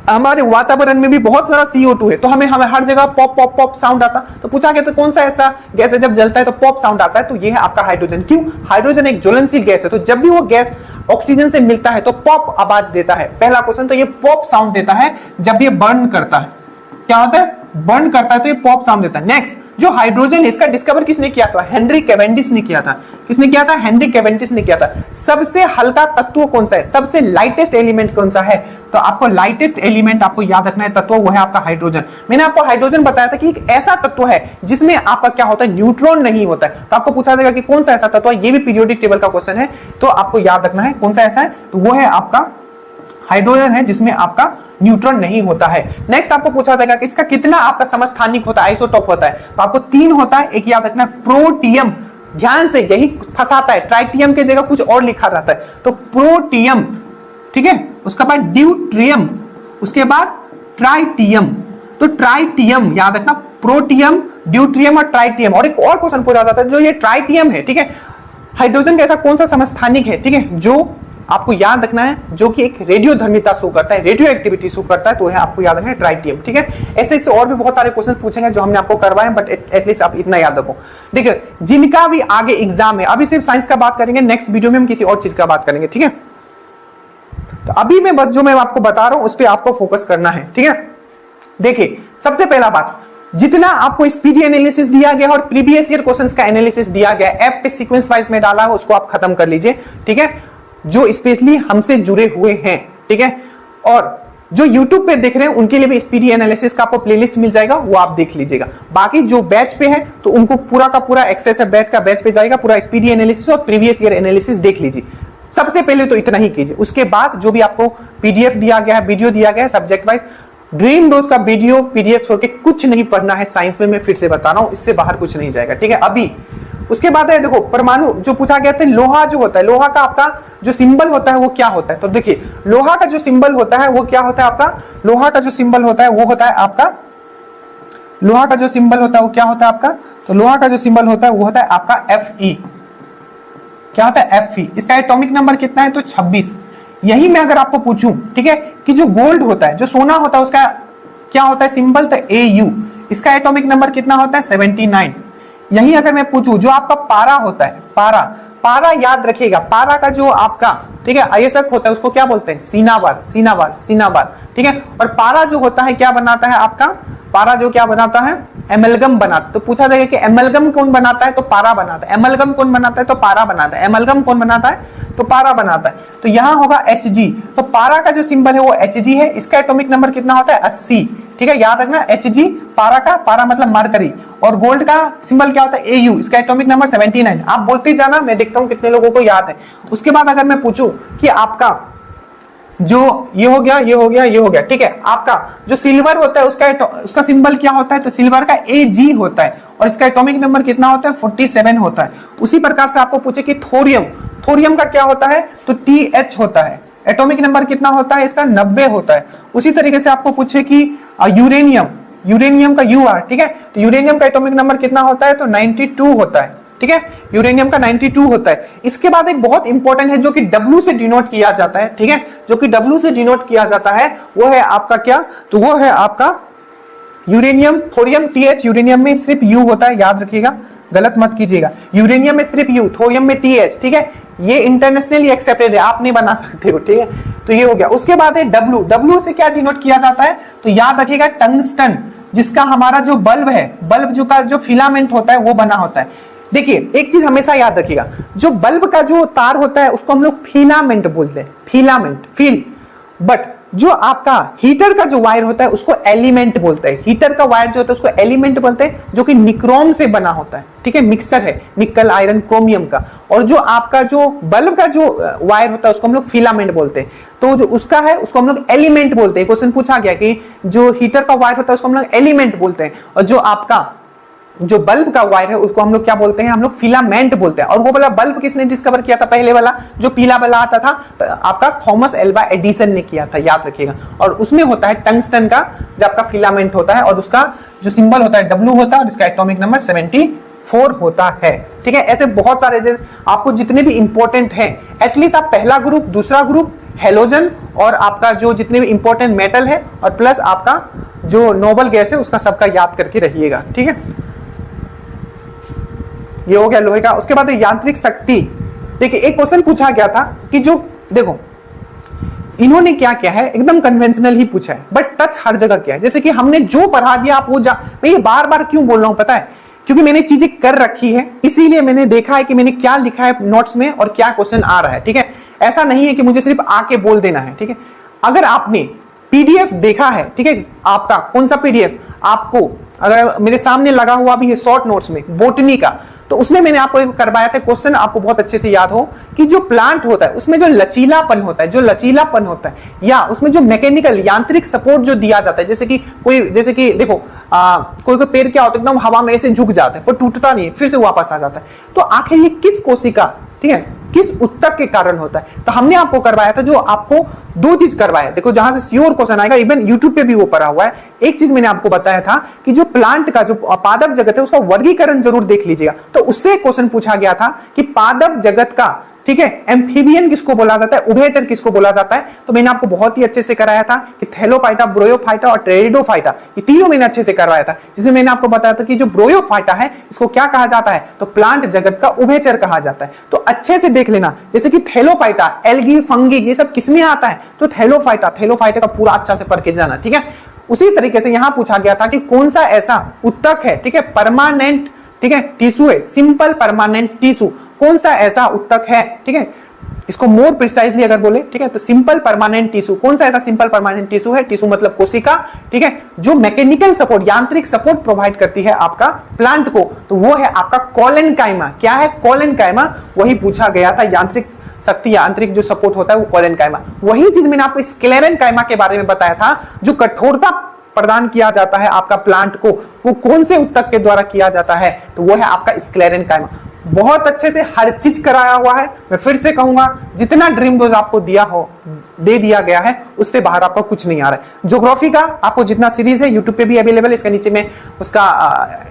हमारे वातावरण में भी बहुत सारा CO2 है, तो हमें हर जगह पॉप पॉप पॉप साउंड आता। तो पूछा गया तो कौन सा ऐसा गैस है जब जलता है तो पॉप साउंड आता है, तो ये है आपका हाइड्रोजन। क्यों? हाइड्रोजन एक ज्वलनशील गैस है, तो जब भी वो गैस ऑक्सीजन से मिलता है तो पॉप आवाज देता है। पहला क्वेश्चन, तो ये पॉप साउंड देता है जब ये बर्न करता है। क्या होता है? बर्न करता है तो ये पॉप साउंड देता है। नेक्स्ट, जो हाइड्रोजन है इसका डिस्कवर किसने किया था? हेनरी कैवेंडिश ने किया था। किसने किया था? हेनरी कैवेंडिश ने किया था। सबसे हल्का तत्व कौन सा है? सबसे लाइटेस्ट एलिमेंट कौन सा है? तो आपको लाइटेस्ट एलिमेंट आपको याद रखना है तत्व, वो है आपका हाइड्रोजन। मैंने आपको हाइड्रोजन बताया था कि एक ऐसा तत्व है जिसमें आपका क्या होता है? न्यूट्रॉन नहीं होता है। तो आपको पूछा जाएगा कि कौन सा ऐसा तत्व है, ये भी पीरियोडिक टेबल का क्वेश्चन है, तो आपको याद रखना है कौन सा ऐसा है, तो वो है आपका हाइड्रोजन है जिसमें आपका न्यूट्रॉन नहीं होता है। नेक्स्ट आपको पूछा जाएगा कि इसका कितना आपका समस्थानिक होता है, आइसोटोप होता है, तो आपको 3 होता है। एक याद रखना है प्रोटियम, ध्यान से यही फंसाता है, ट्राइटियम की जगह कुछ और लिखा रहता है, तो प्रोटियम, ठीक है, उसके बाद ड्यूट्रियम, उसके बाद ट्राइटियम। तो ट्राइटियम याद रखना, प्रोटियम, ड्यूट्रियम और ट्राइटियम। और एक और क्वेश्चन पूछा जाता है, जो ये ट्राइटियम है, ठीक है, हाइड्रोजन का ऐसा कौन सा समस्थानिक है, ठीक है, जो आपको याद रखना है, जो कि एक रेडियोधर्मिता शो करता है, रेडियो एक्टिविटी शो करता है, तो है आपको याद रखना है ट्राइटियम, ठीक है। ऐसे और भी बहुत सारे क्वेश्चन पूछेंगे जो हमने आपको करवाए, बट एटलीस्ट आप इतना याद रखो। देखिए, जिनका भी आगे एग्जाम है, अभी सिर्फ साइंस का बात करेंगे, नेक्स्ट वीडियो में हम किसी और चीज का बात करेंगे, ठीक है। तो अभी मैं बस जो मैं आपको बता रहा हूं उस पर आपको फोकस करना है, ठीक है। देखिए, सबसे पहला बात, जितना आपको स्पीडी एनालिसिस दिया गया और प्रीवियस ईयर क्वेश्चंस का एनालिसिस दिया गया, ऐप पे सीक्वेंस वाइज में डाला है, उसको आप खत्म कर लीजिए, ठीक है, जो स्पेशली हमसे जुड़े हुए हैं, ठीक है। और जो YouTube पे देख रहे हैं उनके लिए भी स्पीडी एनालिसिस का आपको प्लेलिस्ट मिल जाएगा, वो आप देख लीजिएगा। बाकी जो बैच पे है तो उनको पूरा का पूरा एक्सेस है, बैच का बैच पे जाएगा, पूरा स्पीडी एनालिसिस और प्रीवियस ईयर एनालिसिस देख लीजिए। सबसे पहले तो इतना ही कीजिए, उसके बाद जो भी आपको PDF दिया गया है, वीडियो दिया गया है सब्जेक्ट वाइज, ड्रीम डोज का वीडियो PDF छोड़ के कुछ नहीं पढ़ना है साइंस में, मैं फिर से बता रहा हूं, इससे बाहर कुछ नहीं जाएगा, ठीक है। अभी उसके बाद है, देखो, परमाणु जो पूछा गया था, लोहा जो होता है, लोहा का आपका जो सिंबल होता है वो क्या होता है? तो देखिए, लोहा का जो सिंबल होता है वो क्या होता है आपका? लोहा का जो सिंबल होता है वो होता है आपका, लोहा का जो सिंबल होता है वो क्या होता है आपका? तो लोहा का जो सिंबल होता है वो होता है आपका Fe। क्या होता है? Fe। इसका एटॉमिक नंबर कितना है? तो 26। यही मैं अगर आपको पूछूं, ठीक है, कि जो गोल्ड होता है, जो सोना होता है, उसका क्या होता है सिंबल? तो Au। इसका एटॉमिक नंबर कितना होता है? 79। यही अगर मैं पूछूं, जो आपका पारा होता है, पारा, पारा याद रखिएगा, पारा का जो आपका, ठीक है, आयस्क होता है उसको क्या बोलते हैं? सीनाबार, सीनाबार, सीनाबार, ठीक है। और पारा जो होता है क्या बनाता है आपका? पारा जो क्या बनाता है? एमलगम बनाता है। तो पूछा जाएगा कि एमलगम कौन बनाता है? तो पारा बनाता है। एमलगम कौन बनाता है? तो पारा बनाता है। एमलगम कौन बनाता है? तो पारा बनाता है। तो यहां होगा Hg। तो पारा का जो सिंबल है वो Hg है। इसका एटॉमिक नंबर कितना होता है? 80, ठीक है, याद रखना, Hg पारा का, पारा मतलब मरकरी। और गोल्ड का सिंबल क्या होता है? Au। इसका एटॉमिक नंबर 79। आप बोलते जाना, मैं देखता हूं कितने लोगों को याद है। उसके बाद अगर मैं पूछूं कि आपका जो ये हो गया, ये हो गया, ये हो गया, ठीक है, आपका जो सिल्वर होता है उसका सिंबल क्या होता है? तो सिल्वर का Ag होता है। और इसका एटॉमिक नंबर कितना होता है? 47 होता है। उसी प्रकार से आपको पूछे कि थोरियम, थोरियम का क्या होता है? तो Th होता है। एटॉमिक नंबर कितना होता है इसका? 90 होता है। उसी तरीके से आपको पूछे कि यूरेनियम, यूरेनियम का Ur, ठीक है, तो यूरेनियम का एटॉमिक नंबर कितना होता है? तो 92 होता है, ठीक है, यूरेनियम का 92 होता है। इसके बाद एक बहुत इंपॉर्टेंट है जो कि W से डिनोट किया जाता है, ठीक है, जो कि W से डिनोट किया जाता है, वो है आपका क्या? तो वो है आपका यूरेनियम, थोरियम TH, यूरेनियम में सिर्फ U होता है, याद रखिएगा, गलत मत कीजिएगा। यूरेनियम में सिर्फ U, थोरियम में TH, ठीक है, ये इंटरनेशनली एक्सेप्टेड है, आप नहीं बना सकते हो, ठीक है। तो ये हो गया। उसके बाद है W। W से क्या डिनोट किया जाता है? तो याद रखिएगा, टंगस्टन, जिसका हमारा जो बल्ब है, बल्ब जो का जो फिलामेंट होता है वो बना होता है। देखिए, एक चीज हमेशा याद रखिएगा, जो बल्ब का जो तार होता है उसको हम लोग फिलामेंट बोलते हैं, फिलामेंट, फिल। बट जो आपका हीटर का जो वायर होता है उसको एलिमेंट बोलते हैं। हीटर का वायर जो होता है उसको एलिमेंट बोलते हैं, जो कि निक्रोम से बना होता है, ठीक है, मिक्सचर है निकल आयरन क्रोमियम का। और जो आपका जो बल्ब का जो वायर होता है उसको हम लोग फिलामेंट बोलते हैं। तो जो उसका है उसको हम लोग एलिमेंट बोलते हैं। क्वेश्चन पूछा गया कि जो हीटर का वायर होता है उसको हम लोग एलिमेंट बोलते हैं, और जो आपका जो बल्ब का वायर है उसको हम लोग क्या बोलते हैं, हम लोग फिलामेंट बोलते हैं। और वो वाला बल्ब किसने डिस्कवर किया था, पहले वाला जो पीला वाला आता था, तो आपका थॉमस एल्वा एडिसन ने किया था, याद रखिएगा। और उसमें होता है टंगस्टन का जो आपका फिलामेंट होता है, और उसका जो सिंबल होता है W होता है, और इसका एटॉमिक नंबर 74 होता है, ठीक है। ऐसे बहुत सारे आपको जितने भी इंपॉर्टेंट हैं, एटलीस्ट आप पहला ग्रुप, दूसरा ग्रुप, हेलोजन, और आपका जो जितने भी इंपॉर्टेंट मेटल है, और प्लस आपका जो नोबल गैस है उसका सबका याद करके रहिएगा, ठीक है। ये हो गया लोहे का। उसके बाद यांत्रिक शक्ति। देखिए एक क्वेश्चन पूछा गया था कि जो देखो इन्होंने क्या किया है, एकदम कन्वेंशनल ही पूछा है, बट टच हर जगह किया है। जैसे कि हमने जो पढ़ा दिया आप वो मैं ये बार बार क्यों बोल रहा हूं पता है, क्योंकि मैंने चीजें कर रखी है, इसीलिए मैंने देखा है कि मैंने क्या लिखा है नोट्स में और क्या क्वेश्चन आ रहा है, ठीक है। ऐसा नहीं है कि मुझे सिर्फ आके बोल देना है, ठीक है। अगर आपने पीडीएफ देखा है, ठीक है, आपका कौन सा पीडीएफ आपको अगर मेरे सामने लगा हुआ भी है शॉर्ट नोट्स में बोटनी का, तो उसमें मैंने आपको एक करवाया था क्वेश्चन, आपको बहुत अच्छे से याद हो कि जो प्लांट होता है उसमें जो लचीलापन होता है, या उसमें जो मैकेनिकल यांत्रिक सपोर्ट जो दिया जाता है, जैसे कि देखो कोई पेड़ क्या होता है एकदम हवा में ऐसे झुक जाता है पर टूटता नहीं है, फिर से वापस आ जाता है। तो आखिर ये किस कोशिका, ठीक है, किस उत्तक के कारण होता है। तो हमने आपको करवाया था, जो आपको दो चीज करवाया, देखो जहां से श्योर क्वेश्चन आएगा, इवन यूट्यूब पे भी वो पढ़ा हुआ है। एक चीज मैंने आपको बताया था कि जो प्लांट का जो पादप जगत है उसका वर्गीकरण जरूर देख लीजिएगा। तो उससे क्वेश्चन पूछा गया था कि पादप जगत का, ठीक है, एम्फीबियन किसको बोला जाता है, उभयचर किसको बोला जाता है। तो मैंने आपको बहुत ही अच्छे से कराया था कि थैलोफाइटा, ब्रोयोफाइटा और टेरिडोफाइटा, ये तीनों मैंने अच्छे से करवाया था, जिसमें मैंने आपको बताया था कि जो ब्रोयोफाइटा है इसको क्या कहा जाता है, तो प्लांट जगत का उभयचर कहा जाता है। तो अच्छे से देख लेना, जैसे कि थैलोफाइटा, एल्गी, फंगी, ये सब किसमें आता है, तो थैलोफाइटा का पूरा अच्छा से पढ़ के जाना, ठीक है। उसी तरीके से यहां पूछा गया था कि कौन सा ऐसा उत्तक है, ठीक है, परमानेंट, ठीक है, टिश्यू है, सिंपल परमानेंट टिश्यू, कौन सा ऐसा उत्तक है, ठीक है। इसको मोर प्रिसाइजली अगर बोले, ठीक है, तो सिंपल परमानेंट टिश्यू, कौन सा ऐसा सिंपल परमानेंट टिश्यू है, टिश्यू मतलब कोशिका, ठीक है, जो मैकेनिकल सपोर्ट, यांत्रिक सपोर्ट प्रोवाइड करती है आपका प्लांट को, तो वो है आपका कोलेनकाइमा। क्या है, कोलेनकाइमा, वही पूछा गया था, यांत्रिक शक्ति, यांत्रिक जो सपोर्ट होता है वो कोलेनकाइमा। वही चीज मैंने आपको स्क्लेरेनकाइमा के बारे में बताया था, जो कठोरता प्रदान किया जाता है आपका प्लांट को, वो कौन से उत्तक के द्वारा किया जाता है, तो वो है आपका स्क्लेरेनकाइमा। बहुत अच्छे से हर चीज कराया हुआ है। मैं फिर से कहूंगा, जितना ड्रीम डोज आपको दे दिया गया है उससे बाहर आपको कुछ नहीं आ रहा है। ज्योग्राफी का आपको जितना सीरीज है यूट्यूब पे भी अवेलेबल है, इसके नीचे में उसका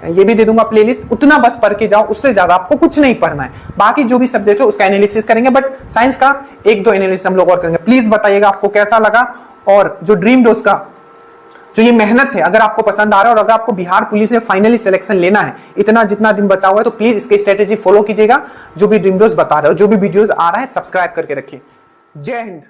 ये भी दे दूंगा प्लेलिस्ट, उतना बस पढ़ के जाओ, उससे ज्यादा आपको कुछ नहीं पढ़ना है। बाकी जो भी सब्जेक्ट है उसका एनालिसिस करेंगे, बट साइंस का एक दो एनालिसिस हम लोग और करेंगे। प्लीज बताइएगा आपको कैसा लगा, और जो ड्रीम डोज का जो ये मेहनत है अगर आपको पसंद आ रहा है, और अगर आपको बिहार पुलिस में फाइनली सिलेक्शन लेना है, इतना जितना दिन बचा हुआ है, तो प्लीज इसकी स्ट्रेटेजी फॉलो कीजिएगा। जो भी ड्रीम डोज बता रहे हो, जो भी वीडियोस आ रहा है, सब्सक्राइब करके रखिए। जय हिंद।